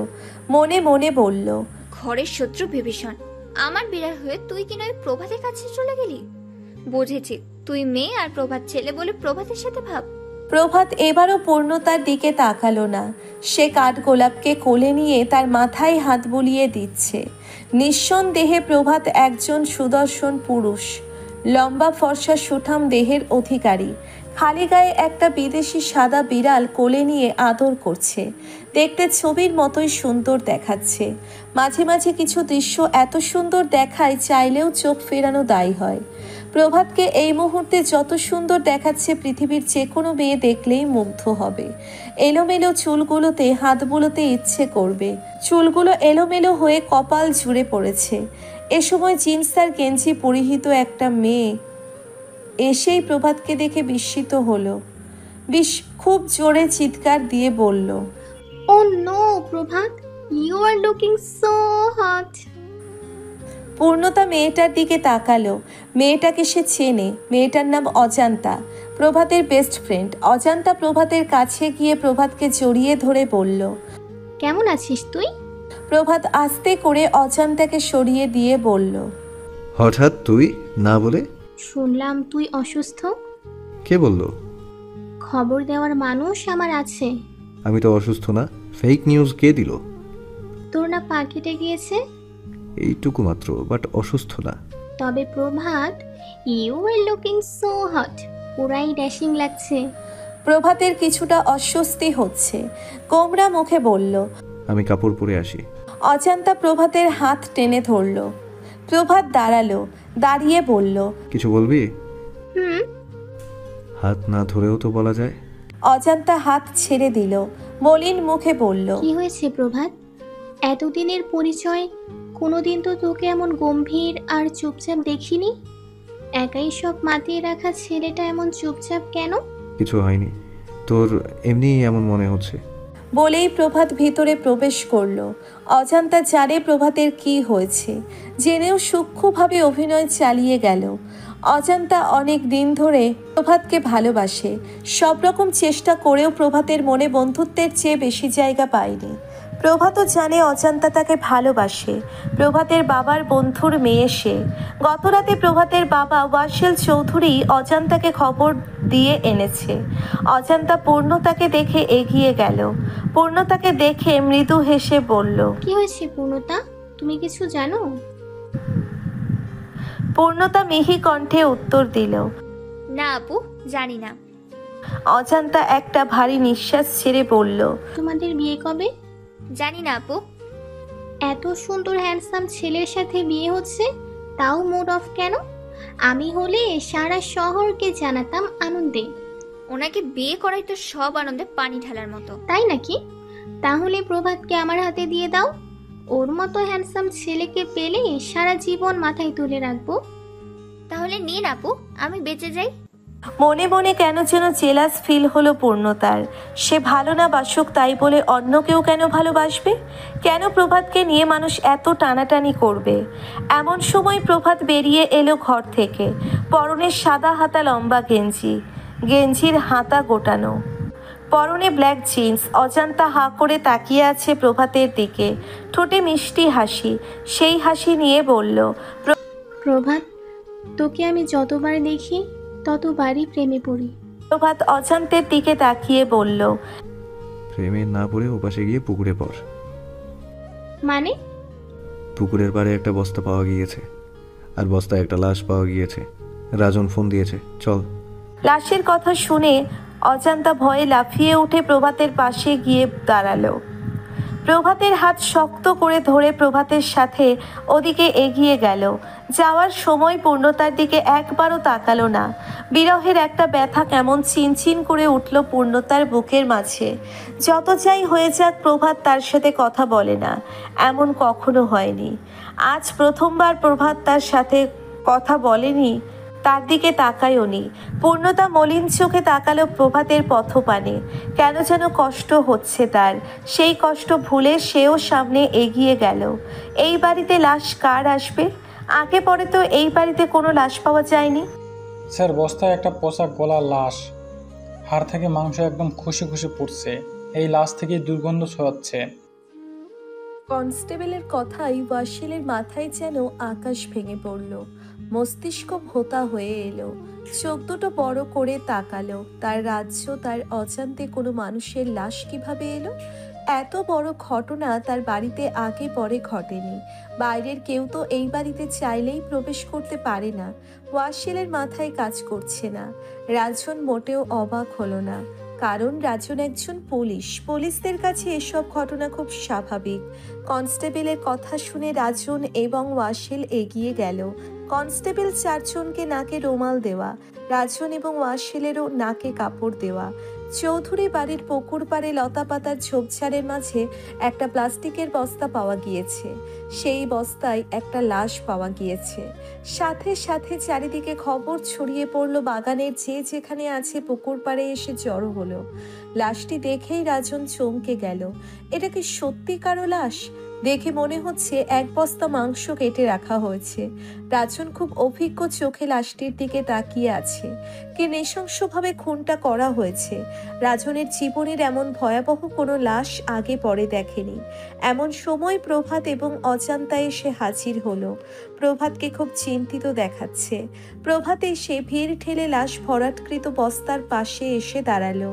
মনে মনে বলল, ঘরের শত্রু বিভীষণ, আমার বিড়াল হয়ে তুই কিনা ওই প্রভাতের কাছে চলে গেলি। বুঝেছি, তুই মেয়ে আর প্রভাত ছেলে বলে প্রভাতের সাথে ভাব। প্রভাত এবারও পূর্ণতার দিকে তাকালো না। সে কাঠগোলাপকে কোলে নিয়ে তার মাথায় হাত বুলিয়ে দিচ্ছে। নিঃসন্দেহে প্রভাত একজন সুদর্শন পুরুষ। লম্বা ফর্সা সুঠাম দেহের অধিকারী। খালি গায়ে একটা বিদেশি সাদা বিড়াল কোলে নিয়ে আদর করছে। দেখতে ছবির মতোই সুন্দর দেখাচ্ছে। মাঝে মাঝে কিছু দৃশ্য এত সুন্দর দেখায় চাইলেও চোখ ফেরানো দায়ী হয়। প্রভাতকে এই মুহূর্তে যত সুন্দর দেখাচ্ছে পৃথিবীর যে কোনো মেয়ে দেখলেই মুগ্ধ হবে। এলোমেলো চুলগুলোতে হাত বুলোতে ইচ্ছে করবে। চুলগুলো এলোমেলো হয়ে কপাল জুড়ে পড়েছে। এ সময় জিন্স আর গেঞ্জি পরিহিত একটা মেয়ে এসেই প্রভাতকে দেখে বিস্মিত হলো। খুব জোরে চিৎকার দিয়ে বলল, oh no Prabhat, you are looking so hot. পূর্ণতা মেয়েটার দিকে তাকালো। মেয়েটাকে সে চেনে। মেয়েটার নাম অজান্তা, প্রভাতের বেস্ট ফ্রেন্ড। অজান্তা প্রভাতের কাছে গিয়ে প্রভাতকে জড়িয়ে ধরে বলল, কেমন আছিস তুই? প্রভাত আস্তে করে অজান্তাকে সরিয়ে দিয়ে বলল, হঠাৎ তুই না বলে? শুনলাম তুই অসুস্থ। কে বলল? খবর দেওয়ার মানুষ আমার আছে। আমি তো অসুস্থ না। ফেক নিউজ কে দিল? তোর না পা কেটে গিয়েছে? এইটুকু মাত্র, বাট অসুস্থ না। তবে Prabhat, you are looking so hot, পুরাই ড্যাশিং লাগছে। প্রভাতের কিছুটা অস্বস্তি হচ্ছে। কোমরা মুখে বলল, আমি কাপড় পরে আসি। অজান্তা প্রভাতের হাত টেনে ধরল। প্রভাত দাঁড়ালো। দাঁড়িয়ে বলল, কিছু বলবি? হাত না ধরেও তো বলা যায়। অজান্তা হাত ছেড়ে দিল। মলিন মুখে বলল, কি হয়েছে প্রভাত? এতদিনের পরিচয়, কোনোদিন তো তোকে এমন গম্ভীর আর চুপচাপ দেখিনি। একাই সব মাতিয়ে রাখা ছেলেটা এমন চুপচাপ কেন? কিছু হয়নি, তোর এমনি এমন মনে হচ্ছে। বলেই প্রভাত ভিতরে প্রবেশ করলো। অজান্তা জানে প্রভাতের কি হয়েছে। জেনেও সূক্ষ্মভাবে অভিনয় চালিয়ে গেল। অজান্তা অনেক দিন ধরে প্রভাতকে ভালোবাসে। সব রকম চেষ্টা করেও প্রভাতের মনে বন্ধুত্বের চেয়ে বেশি জায়গা পায়নি। প্রভাতও জানে অজান্তা তাকে ভালোবাসে। প্রভাতের বাবার বন্ধুর মেয়ে সে। গতরাতে প্রভাতের বাবা ওয়াসিল চৌধুরী অজান্তাকে খবর দিয়ে এনেছে। অজান্তা পূর্ণতাকে দেখে এগিয়ে গেল। পূর্ণতাকে দেখে মৃদু হেসে বলল, কি হয়েছে পূর্ণতা, তুমি কিছু জানো? পূর্ণতা মিহি কণ্ঠে উত্তর দিল, না আপু, জানি না। অজান্তা একটা ভারী নিঃশ্বাস ছেড়ে বলল, তোমাদের বিয়ে কবে? জানি না আপু। এত সুন্দর হ্যান্ডসাম ছেলের সাথে বিয়ে হচ্ছে, তাও মুড অফ কেন? আমি হলে সারা শহরকে জানাতাম আনন্দে। ওনাকে বিয়ে করাই তো সব আনন্দে পানি ঢালার মতো। তাই নাকি? তাহলে প্রভাতকে আমার হাতে দিয়ে দাও। ওর মতো হ্যান্ডসাম ছেলেকে পেলে সারা জীবন মাথায় তুলে রাখবো। তাহলে নিন আপু, আমি বেঁচে যাই। মনে মনে কেন যেন জেলাস ফিল হলো পূর্ণতার। সে ভালো না বাসুক তাই বলে অন্য কেউ কেন ভালোবাসবে? কেন প্রভাতকে নিয়ে মানুষ এত টানাটানি করবে? এমন সময় প্রভাত বেরিয়ে এলো ঘর থেকে। পরনে সাদা হাতা লম্বা গেঞ্জির হাতা গোটানো, পরনে ব্ল্যাক জিন্স। অজান্তা হাঁ করে তাকিয়ে আছে প্রভাতের দিকে, ঠোঁটে মিষ্টি হাসি। সেই হাসি নিয়ে বলল, প্রভাত, তোকে আমি যতবার দেখি ততবারই প্রেমে পড়ি। প্রভাত অজান্তের দিকে তাকিয়ে বলল, প্রেমে না পড়ে ওপাশে গিয়ে পুকুরে পড়। মানে? পুকুরের পাড়ে একটা বস্তা পাওয়া গিয়েছে, আর বস্তায় একটা লাশ পাওয়া গিয়েছে। রাজন ফোন দিয়েছে, চল। লাশের কথা শুনে অজান্তা ভয়ে লাফিয়ে উঠে প্রভাতের পাশে গিয়ে দাঁড়ালো। প্রভাতের হাত শক্ত করে ধরে প্রভাতের সাথে ওদিকে এগিয়ে গেল। যাওয়ার সময় পূর্ণতার দিকে একবারও তাকালো না। বিরহের একটা ব্যথা কেমন চিনচিন করে উঠল পূর্ণতার বুকের মাঝে। যত যাই হয়ে যাক, প্রভাত তার সাথে কথা বলে না, এমন কখনো হয়নি। আজ প্রথমবার প্রভাত তার সাথে কথা বলেনি, তার দিকে তাকায়ও নি। পূর্ণতা মলিন চোখে তাকালো প্রভাতের পথপানে। কেন যেন কষ্ট হচ্ছে তার। সেই কষ্ট ভুলে সেও সামনে এগিয়ে গেল। এই বাড়িতে লাশ কার আসবে? আগে পরে তো এই বাড়িতে কোনো লাশ পাওয়া যায়নি। স্যার, বস্তায় একটা পচা গলা লাশ, হাড় থেকে মাংস একদম খুশি খুশি পড়ছে। এই লাশ থেকে দুর্গন্ধ ছড়াচ্ছে। কনস্টেবলের কথাই ওয়াসিলের মাথায় যেন আকাশ ভেঙে পড়ল। মস্তিষ্ক ভোতা হয়ে এলো। চোখ দুটো বড় করে তাকালো। তার রাজ্য, তার অজান্তে কোনো মানুষের লাশ কিভাবে এলো? এত বড় ঘটনা তার বাড়িতে আগে পরে ঘটেনি। বাইরের কেউ তো এই বাড়িতে চাইলেই প্রবেশ করতে পারে না। ওয়াসিলের মাথায় কাজ করছে না। রাজন মোটেও অবাক হলো না, কারণ রাজন একজন পুলিশদের কাছে এসব ঘটনা খুব স্বাভাবিক। কনস্টেবলের কথা শুনে রাজন এবং ওয়াসিল এগিয়ে গেল। কনস্টেবল চারজনকে নাকে রুমাল দেওয়া, রাজন এবং ওয়াসিলেরও নাকে কাপড় দেওয়া। চৌধুরী বাড়ির পুকুর পাড়ে লতাপাতার ঝোপঝাড়ের মাঝে একটা প্লাস্টিকের বস্তা পাওয়া গিয়েছে। সেই বস্তায় একটা লাশ পাওয়া গিয়েছে। সাথে সাথে চারিদিকে খবর ছড়িয়ে পড়ল। বাগানের যে যেখানে আছে পুকুর পাড়ে এসে জড়ো হলো। লাশটি দেখেই রাজন চমকে গেল। এটা কি সত্যি কারো লাশ? দেখে মনে হচ্ছে এক বস্তা মাংস কেটে রাখা হয়েছে। রাজন খুব অভিজ্ঞ চোখে লাশটির দিকে তাকিয়ে আছে। কে নৃশংসভাবে খুনটা করা হয়েছে। রাজনের জীবনের এমন ভয়াবহ কোনো লাশ আগে পরে দেখেনি। এমন সময় প্রভাত এবং অজান্তা এসে হাজির হলো। প্রভাতকে খুব চিন্তিত দেখাচ্ছে। প্রভাত এসে ভিড় ঠেলে লাশ ভরাটকৃত বস্তার পাশে এসে দাঁড়ালো।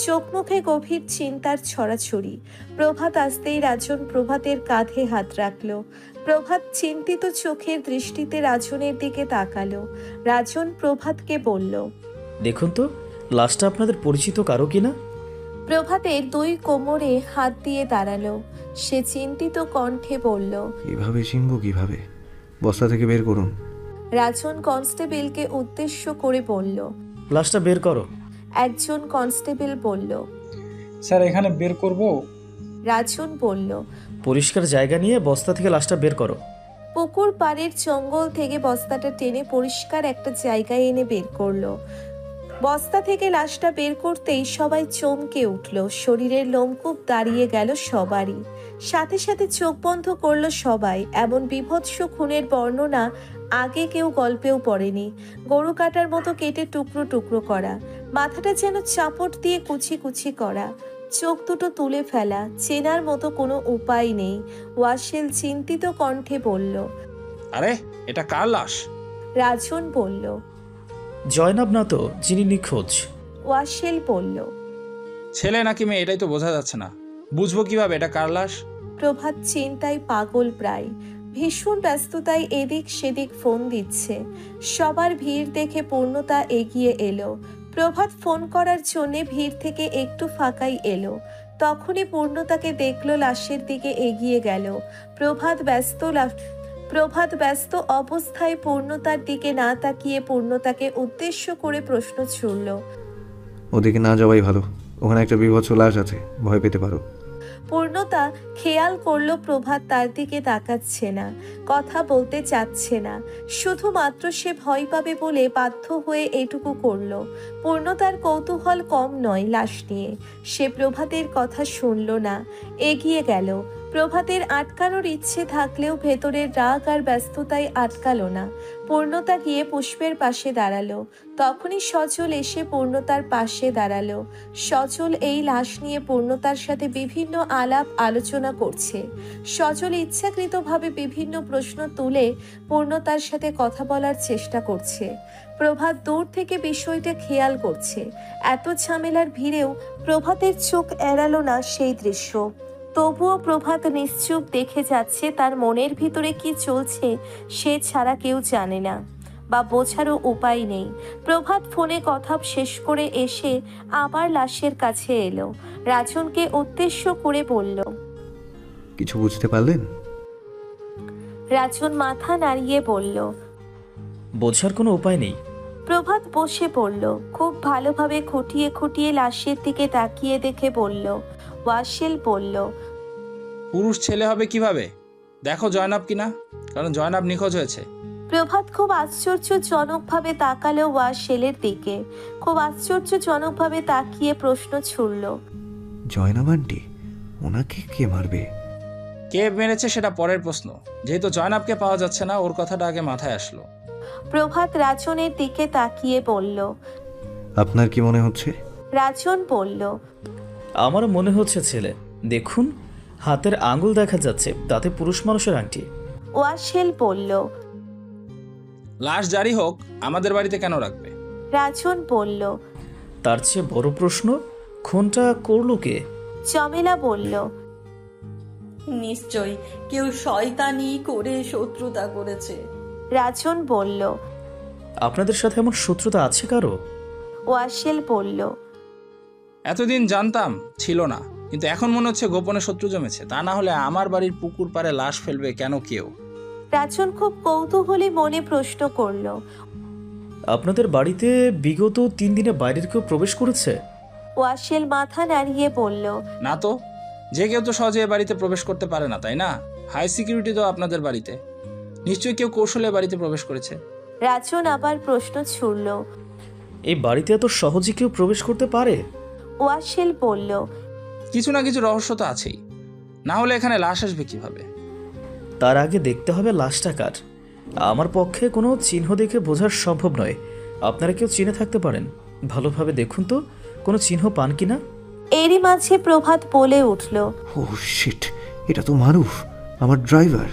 চোখ মুখে গভীর চিন্তার ছড়াছড়ি। প্রভাত আসতেই রাজন প্রভাতের কাঁধে হাত রাখলো। প্রভাত চিন্তিত চোখের দৃষ্টিতে রাজনের দিকে তাকালো। রাজন প্রভাতকে বলল, দেখুন তো, লাশটা আপনাদের পরিচিত কারো কিনা? প্রভাতের দুই কোমরে হাত দিয়ে দাঁড়ালো। সে চিন্তিত কণ্ঠে বলল, এভাবে চিনব কিভাবে? বস্তা থেকে বের করুন। রাজন কনস্টেবলকে উদ্দেশ্য করে বলল, লাশটা বের করো। একজন কনস্টেবল বলল, স্যার, এখানে বের করব? রাজন বলল, পরিষ্কার জায়গা নিয়ে বস্তা থেকে লাশটা বের করো। পুকুর পাড়ের জঙ্গল থেকে বস্তাটা টেনে পরিষ্কার একটা জায়গায় এনে বের করলো। বস্তা থেকে লাশটা বের করতেই সবাই চমকে উঠল। শরীরের লোমকূপ দাঁড়িয়ে গেল সবারই। সাথে সাথে চোখ বন্ধ করলো সবাই। এমন বিভৎস খুনের বর্ণনা আগে কেউ গল্পেও পড়েনি। গরু কাটার মতো কেটে টুকরো টুকরো করা, মাথাটা যেন চাপট দিয়ে কুচি কুচি করা, চোখ দুটো তুলে ফেলা, চেনার মতো কোনো উপায় নেই। ওয়াসিল চিন্তিত কণ্ঠে বলল, আরে এটা কার লাশ? রাজন বলল, জয়নাব না তো, যিনি নিখোঁজ। ওয়াসিল বলল, ছেলে নাকি মেয়ে এটাই তো বোঝা যাচ্ছে না, বুঝবো কিভাবে এটা কার লাশ? প্রভাত চিন্তায় পাগল প্রায়। ভীষণ ব্যস্ততায় এদিক সেদিক ফোন দিচ্ছে। সবার ভিড় দেখে পূর্ণতা এগিয়ে এলো। প্রভাত ফোন করার জন্য ভিড় থেকে একটু ফাঁকাই এলো। তখনই পূর্ণতাকে দেখলো, লাশের দিকে এগিয়ে গেল। প্রভাত ব্যস্ত অবস্থায় পূর্ণতার দিকে না তাকিয়ে পূর্ণতাকে উদ্দেশ্য করে প্রশ্ন ছুড়ল, ওদিকে না যাওয়াই ভালো, ওখানে একটা বিভৎস লাশ আছে, ভয় পেতে পারো। পূর্ণতা খেয়াল করলো প্রভাত তার দিকে তাকাচ্ছে না, কথা বলতে চাচ্ছে না, শুধুমাত্র সে ভয় পাবে বলে বাধ্য হয়ে এটুকু করলো। পূর্ণতার কৌতূহল কম নয় লাশ নিয়ে। সে প্রভাতের কথা শুনল না, এগিয়ে গেল। প্রভাতের আটকানোর ইচ্ছে থাকলেও ভেতরের রাগ আর ব্যস্ততায় আটকালো না। পূর্ণতা গিয়ে পুষ্পের পাশে দাঁড়ালো। তখনই সজল এসে পূর্ণতার পাশে দাঁড়ালো। সজল এই লাশ নিয়ে পূর্ণতার সাথে বিভিন্ন আলাপ আলোচনা করছে। সজল ইচ্ছাকৃতভাবে বিভিন্ন প্রশ্ন তুলে পূর্ণতার সাথে কথা বলার চেষ্টা করছে। প্রভাত দূর থেকে বিষয়টা খেয়াল করছে। এত ঝামেলার ভিড়েও প্রভাতের চোখ এড়ালো না সেই দৃশ্য। তবুও প্রভাত নিশ্চুপ দেখে যাচ্ছে। তার মনের ভিতরে কি চলছে সে ছাড়া কেউ জানে না, বা বোঝারও উপায় নেই। প্রভাত ফোনে কথা শেষ করে এসে আবার লাশের কাছে এলো। রাজনকে উদ্দেশ্য করে বলল, কিছু বুঝতে পারলেন? রাজন মাথা নাড়িয়ে বলল, বোঝার কোনো উপায় নেই। প্রভাত বসে পড়ল। খুব ভালোভাবে খুঁটিয়ে খুঁটিয়ে লাশের দিকে তাকিয়ে দেখে বলল। ওয়াসিল বলল, পুরুষ ছেলে হবে কিভাবে? দেখো জয়নাব কিনা, কারণ জয়নাব নিখোঁজ হয়েছে। প্রভাত খুব আশ্চর্যজনকভাবে তাকালো ওয়াসিলের দিকে। খুব আশ্চর্যজনকভাবে তাকিয়ে প্রশ্ন ছুড়ল, জয়নাব আন্টি, ওনাকে কে মারবে? কে মেরেছে সেটা পরের প্রশ্ন। যেহেতু জয়নাবকে পাওয়া যাচ্ছে না, ওর কথাটা আগে মাথায় আসলো। প্রভাত রাজনের দিকে তাকিয়ে বলল, আপনার কি মনে হচ্ছে? রাজন বলল, আমারও মনে হচ্ছে ছেলে। দেখুন, হাতের আঙ্গুল দেখা যাচ্ছে, তাতে পুরুষ মানুষের আংটি। ওয়াসিল বলল, লাশ জারি হোক, আমাদের বাড়িতে কেন রাখবে? রাজন বলল, তার চেয়ে বড় প্রশ্ন, খুনটা করলো কে? জমেলা বলল, নিশ্চয়ই কেউ শয়তানি করে শত্রুতা করেছে। রাজন বলল, আপনাদের সাথে এমন শত্রুতা আছে কারো? ওয়াসিল বলল, এতদিন জানতাম ছিল না, কিন্তু এখন মনে হচ্ছে গোপনে শত্রু জমেছে। তা না হলে আমার বাড়ির পুকুর পাড়ে লাশ ফেলবে কেন কেউ? রাজন খুব কৌতূহলী মনে প্রশ্ন করল, আপনাদের বাড়িতে বিগত 3 দিনে বাইরের কেউ প্রবেশ করেছে? ওয়াসিল মাথা নাড়িয়ে বলল, না তো, যে কেউ তো সহজে এ বাড়িতে প্রবেশ করতে পারে না, তাই না? হাই সিকিউরিটি তো আপনাদের বাড়িতে, নিশ্চয়ই কেউ কৌশলে বাড়িতে প্রবেশ করেছে। রাজন আবার প্রশ্ন ছুড়ল, এই বাড়িতে এত সহজে কেউ প্রবেশ করতে পারে? ওয়াসিল বলল, কিছু না কিছু রহস্য তো আছেই, না হলে এখানে লাশ আসবে কিভাবে? তার আগে দেখতে হবে লাশটা কার। আমার পক্ষে কোনো চিহ্ন দেখে বোঝা সম্ভব নয়। আপনারা কেউ চিনে থাকতে পারেন, ভালোভাবে দেখুন তো কোনো চিহ্ন পান কিনা। এরই মাঝে প্রভাত বলে উঠল, ও শিট, এটা তো মারুফ, আমার ড্রাইভার।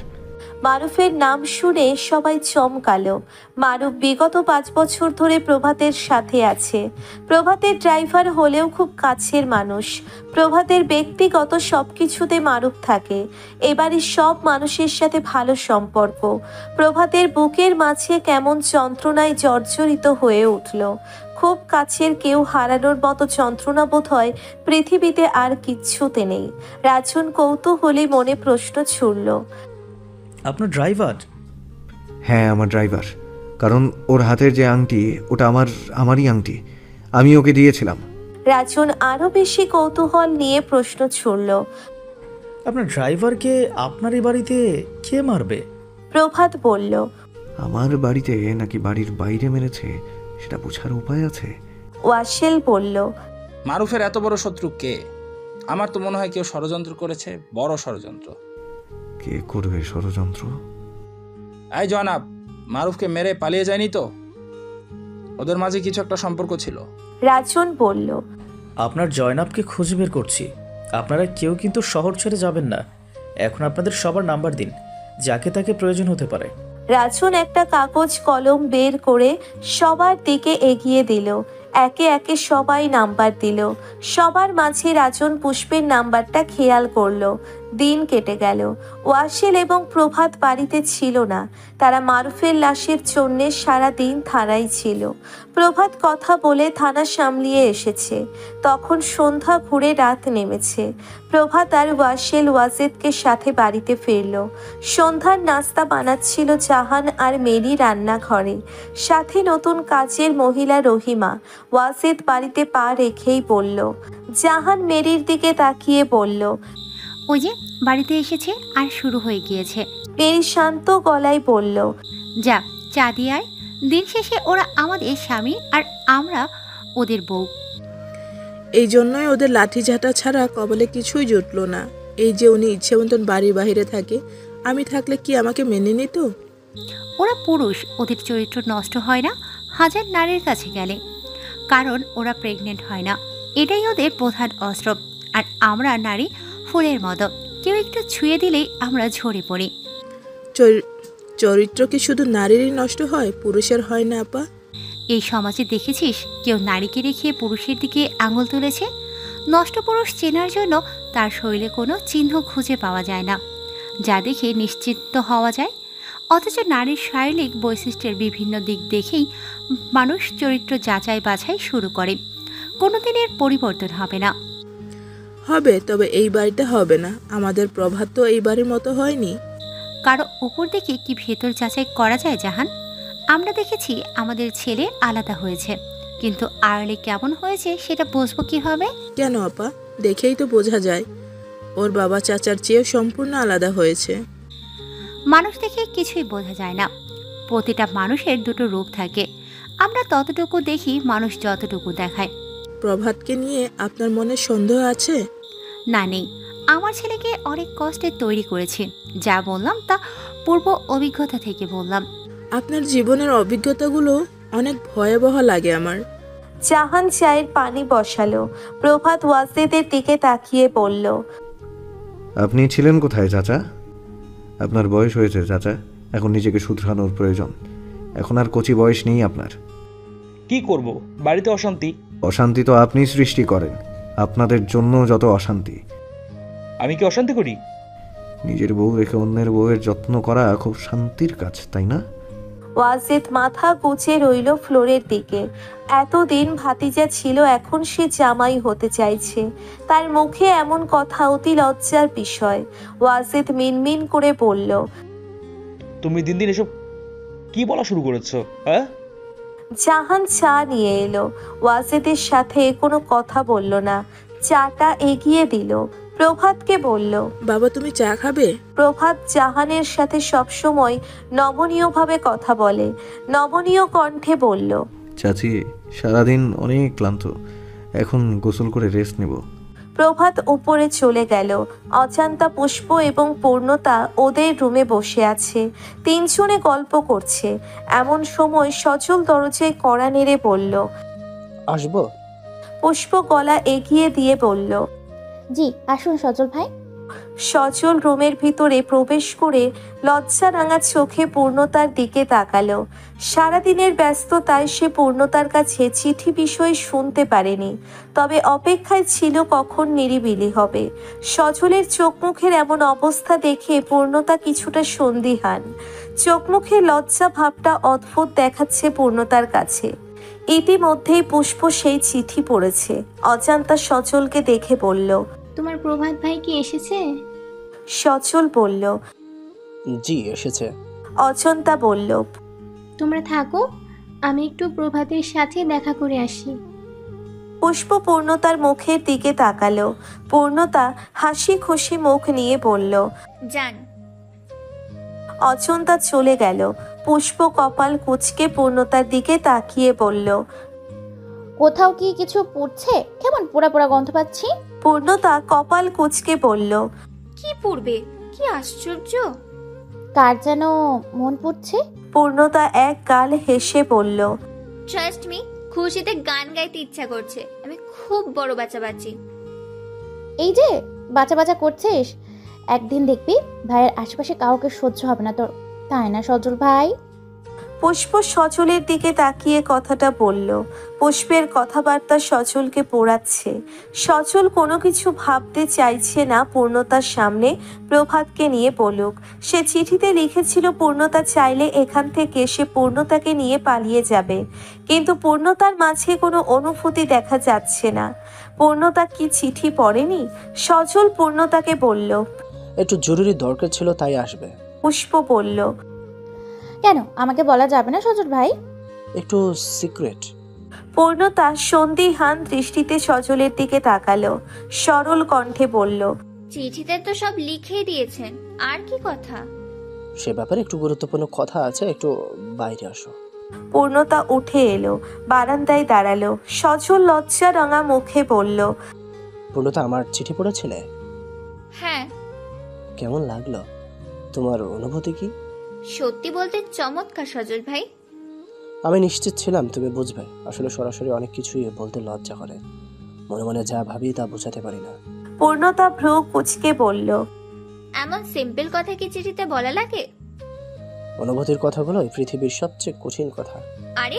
মারুফের নাম শুনে সবাই চমকালো। মারুফ বিগত 5 বছর ধরে প্রভাতের সাথে আছে। প্রভাতের ড্রাইভার হলেও খুব কাছের মানুষ। প্রভাতের ব্যক্তিগত সবকিছুতে মারুফ থাকে। এবারে সব মানুষের সাথে ভালো সম্পর্ক। প্রভাতের বুকের মাঝে কেমন যন্ত্রণায় জর্জরিত হয়ে উঠল। খুব কাছের কেউ হারানোর মতো যন্ত্রণা বোধ হয় পৃথিবীতে আর কিচ্ছুতে নেই। রাজন কৌতূহলী মনে প্রশ্ন ছুড়ল, আপনার ড্রাইভার? হ্যাঁ, আমার ড্রাইভার। কারণ ওর হাতের যে আংটি, ওটা আমারই আংটি, আমি ওকে দিয়েছিলাম। রাজন আরো বেশি কৌতূহল নিয়ে প্রশ্ন ছুড়ল, আপনার ড্রাইভারকে আপনার এই বাড়িতে কে মারবে? প্রভাত বলল, আমার বাড়িতে নাকি বাড়ির বাইরে মেরেছে সেটা বোঝার উপায় আছে? ওয়াসিল বলল, মারুফের এত বড় শত্রু কে? আমার তো মনে হয় কেউ ষড়যন্ত্র করেছে, বড় ষড়যন্ত্র। কে করবে ষড়যন্ত্র? এই জনাব, মারুফকে মেরে পালিয়ে যায়নি তো? ওদের মাঝে কিছু একটা সম্পর্ক ছিল। রাজন বলল, আপনার জয়নাবকে খুঁজে বের করছি। আপনারা কেউ কিন্তু শহর ছেড়ে যাবেন না। এখন আপনাদের সবার নাম্বার দিন, যাকে তাকে প্রয়োজন হতে পারে। রাজন একটা কাগজ কলম বের করে সবার দিকে এগিয়ে দিল। একে একে সবাই নাম্বার দিল। সবার মাঝে রাজন পুষ্পের নাম্বারটা খেয়াল করলো। দিন কেটে গেল। ওয়াসিল এবং প্রভাত বাড়িতে ছিল না। তারা মারুফের লাশের জন্য সারা দিন থানায় ছিল। প্রভাত কথা বলে থানা সামলিয়ে এসেছে। তখন সন্ধ্যা ঘুরে রাত নেমেছে। প্রভাত আর ওয়াসিল ওয়াজেদকে সাথে বাড়িতে ফিরল। সন্ধ্যার নাস্তা বানাচ্ছিল জাহান আর মেরি রান্নাঘরে, সাথে নতুন কাজের মহিলা রহিমা। ওয়াজেদ বাড়িতে পা রেখেই বলল। জাহান মেরির দিকে তাকিয়ে বলল, ওই যে বাড়িতে এসেছে আর শুরু হয়ে গিয়েছে। মেরি শান্ত গলায় বলল, যা চা দিয়ে আয়। দিন শেষে ওরা আমাদের স্বামী আর আমরা ওদের বউ। এই জন্যই ওদের লাঠিঝাঁটা ছাড়া কবলে কিছুই জুটলো না। এই যে উনি ইচ্ছে মতন বাড়ির বাইরে থাকে, আমি থাকলে কি আমাকে মেনে নিত? ওরা পুরুষ, ওদের চরিত্র নষ্ট হয় না হাজার নারীর কাছে গেলে, কারণ ওরা প্রেগনেন্ট হয় না। এটাই ওদের প্রধান অস্ত্র। আর আমরা নারী ফুলের মতো, কেউ একটু ছুঁয়ে দিলেই আমরা ঝরে পড়ি। চরিত্র কি শুধু নারীরই নষ্ট হয়, পুরুষের হয় না আপা? এই সমাজে দেখেছিস কেউ নারীকে রেখে পুরুষের দিকে আঙুল তুলেছে? নষ্ট পুরুষ চেনার জন্য তার শরীরে কোনো চিহ্ন খুঁজে পাওয়া যায় না যা দেখে নিশ্চিত হওয়া যায়। অথচ নারীর শারীরিক বৈশিষ্ট্যের বিভিন্ন দিক দেখেই মানুষ চরিত্র যাচাই বাছাই শুরু করে। কোনোদিনের পরিবর্তন হবে না। হবে, তবে এই বাড়িতে হবে না। আমাদের প্রভাত তো এই বাড়ির মতো হয়নি। কারো উপর দেখে কি ভেতর যাচাই করা যায় জাহান? আমরা দেখেছি আমাদের ছেলে আলাদা হয়েছে, কিন্তু আড়ালে কেমন হয়েছে সেটা বুঝবো কিভাবে? কেন আপা? দেখেই তো বোঝা যায় ওর বাবা চাচার চেয়ে সম্পূর্ণ আলাদা হয়েছে। মানুষ দেখে কিছুই বোঝা যায় না। প্রতিটা মানুষের দুটো রূপ থাকে। আমরা ততটুকু দেখি, মানুষ যতটুকু দেখায়। প্রভাতকে নিয়ে আপনার মনে সন্দেহ আছে? না, নেই। আমার ছেলেকে অনেক কষ্টে তৈরি করেছি। যা বললাম তা পূর্ব অভিজ্ঞতা থেকে বললাম। আপনার জীবনের অভিজ্ঞতাগুলো অনেক ভয়াবহ লাগে আমার। জাহান চায়ের পানি বসালো। প্রভাত ওয়াজিদের দিকে তাকিয়ে বলল, আপনি ছিলেন কোথায় চাচা? আপনার বয়স হয়েছে চাচা, এখন নিজেকে শুধরানোর প্রয়োজন। এখন আর কচি বয়স নেই আপনার। কি করব, বাড়িতে অশান্তি। অশান্তি তো আপনি সৃষ্টি করেন। আপনাদের জন্য যত অশান্তি। আমি কি অশান্তি করি? নিজের বউ রেখে অন্যের বউয়ের যত্ন করা খুব শান্তির কাজ, তাই না? ওয়াজিদ মাথা গুজে রইল ফ্লোরের দিকে। এতদিন ভাতিজা ছিল, এখন সে জামাই হতে চাইছে। তার মুখে এমন কথা অতি লজ্জার বিষয়। ওয়াজিদ মিনমিন করে বলল, তুমি দিন দিন এসব কি বলা শুরু করেছো? হ্যাঁ? জাহান চা নিয়ে এলো। ওয়াজিদের সাথে কোনো কথা বলল না, চাটা এগিয়ে দিল। প্রভাতকে বলল, বাবা তুমি চা খাবে? প্রভাত জাহানের সাথে সবসময় নমনীয়ভাবে কথা বলে। নমনীয় কণ্ঠে বলল, চাচি সারাদিন অনেক ক্লান্ত, এখন গোসল করে রেস্ট নেব। প্রভাত উপরে চলে গেল। অজান্তা, পুষ্প এবং পূর্ণতা ওদের রুমে বসে আছে। তিনজনে গল্প করছে। এমন সময় সচল দরজায় কড়া নেড়ে বলল, আসবো? পুষ্প গলা এগিয়ে দিয়ে বলল, জি আসুন সজল ভাই। সচল রুমের ভিতরে প্রবেশ করে লজ্জা রাঙা চোখে পূর্ণতার দিকে তাকালো। সারাদিনের ব্যস্ততায় সে পূর্ণতার কাছে চিঠি বিষয়ে শুনতে পারেনি, তবে অপেক্ষায় ছিল কখন নিরিবিলি হবে। সজলের চোখ মুখের এমন অবস্থা দেখে পূর্ণতা কিছুটা সন্দিহান। চোখ মুখে লজ্জা ভাবটা অদ্ভুত দেখাচ্ছে পূর্ণতার কাছে। ইতিমধ্যেই পুষ্প সেই চিঠি পড়েছে। অজান্তা সচলকে দেখে বলল, তোমার প্রভাত ভাই কি এসেছে? সচল বলল, জি এসেছে। অজন্তা বলল, তোমরা থাকো, আমি একটু প্রভাতের সাথে দেখা করে আসি। পুষ্প পূর্ণতার মুখের দিকে তাকালো। পূর্ণতা হাসি খুশি মুখ নিয়ে বলল, যান। অজন্তা চলে গেল। পুষ্প কপাল কুঁচকে পূর্ণতার দিকে তাকিয়ে বলল, কোথাও কি কিছু পড়ছে? কেমন পোড়া পোড়া গন্ধ পাচ্ছি। পূর্ণতা কপাল কুঁচকে বলল, কি পড়বে? কি আশ্চর্য! কার যেন মন পড়ছে। পূর্ণতা এক গাল হেসে বলল, ট্রাস্ট মি, খুশিতে গান গাইতে ইচ্ছা করছে। আমি খুব বড় বাচ্চা বাচ্চি। এই যে বাঁচা বাঁচা করছিস, একদিন দেখবি ভাইয়ের আশেপাশে কাউকে সহ্য হবে না তোর, তাই না সজল ভাই? পুষ্প সচলের দিকে তাকিয়ে কথাটা বলল। পুষ্পের কথাবার্তা সচলকে পোড়াচ্ছে। সচল কোনো কিছু ভাবতে চাইছে না পূর্ণতার সামনে প্রভাতকে নিয়ে বলুক। সে চিঠিতে লিখেছিল পূর্ণতা চাইলে এখান থেকে সে পূর্ণতাকে নিয়ে পালিয়ে যাবে, কিন্তু পূর্ণতার মাঝে কোনো অনুভূতি দেখা যাচ্ছে না। পূর্ণতা কি চিঠি পড়েনি? সচল পূর্ণতাকে বলল, একটু জরুরি দরকার ছিল তাই আসবে। পুষ্প বলল, কেন আমাকে বলা যাবে না সজল ভাই? একটু সিক্রেট। পূর্ণতা সন্দিহান দৃষ্টিতে সজলের দিকে তাকালো। সরল কণ্ঠে বলল, চিঠিতে তো সব লিখেই দিয়েছেন, আর কি কথা? সে ব্যাপারে একটু গুরুত্বপূর্ণ কথা আছে, একটু বাইরে আসো। পূর্ণতা উঠে এলো, বারান্দায় দাঁড়ালো। সজল লজ্জা রাঙা মুখে বলল, পূর্ণতা, আমার চিঠি পড়েছিলে? হ্যাঁ। কেমন লাগলো? তোমার অনুভূতি কি? সত্যি বলতে চমৎকার সজল ভাই। আমি নিশ্চিত ছিলাম তুমি বুঝবে। আসলে সরাসরি অনেক কিছুই বলতে লজ্জা করে, মনে মনে যা ভাবি তা বোঝাতে পারি না। পূর্ণতা ভ্রু কুঁচকে বলল, এমন সিম্পল কথা কি চিঠিতে বলা লাগে? অনুভূতির কথাগুলোই পৃথিবীর সবচেয়ে কঠিন কথা। আরে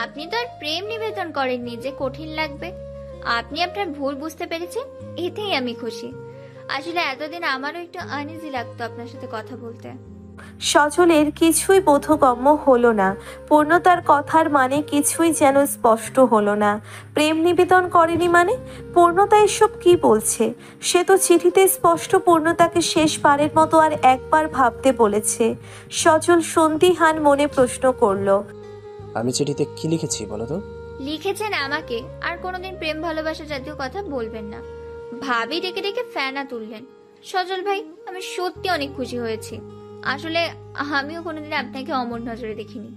আপনি তো আর প্রেম নিবেদন করেননি যে কঠিন লাগবে। আপনি আপনার ভুল বুঝতে পেরেছেন, এতেই আমি খুশি। আসলে এতদিন আমারও একটু আনইজি লাগতো আপনার সাথে কথা বলতে। সজলের কিছুই বোধগম্য হলো না। পূর্ণতার কথার মানে কিছুই যেন স্পষ্ট হলো না। প্রেম নিবেদন করেনি মানে? পূর্ণতা এসব কি বলছে? সে তো চিঠিতে স্পষ্ট পূর্ণতাকে শেষবারের মতো আর একবার ভাবতে বলেছে। সজল সন্দিহান মনে প্রশ্ন করলো, আমি চিঠিতে কি লিখেছি বলো তো? লিখেছেন আমাকে আর কোনোদিন প্রেম ভালোবাসা জাতীয় কথা বলবেন না। ভাবি ডেকে ডেকে ফ্যানা তুললেন। সজল ভাই, আমি সত্যি অনেক খুশি হয়েছি। আসলে আমিও কোনোদিন আপনাকে অমর নজরে দেখিনি।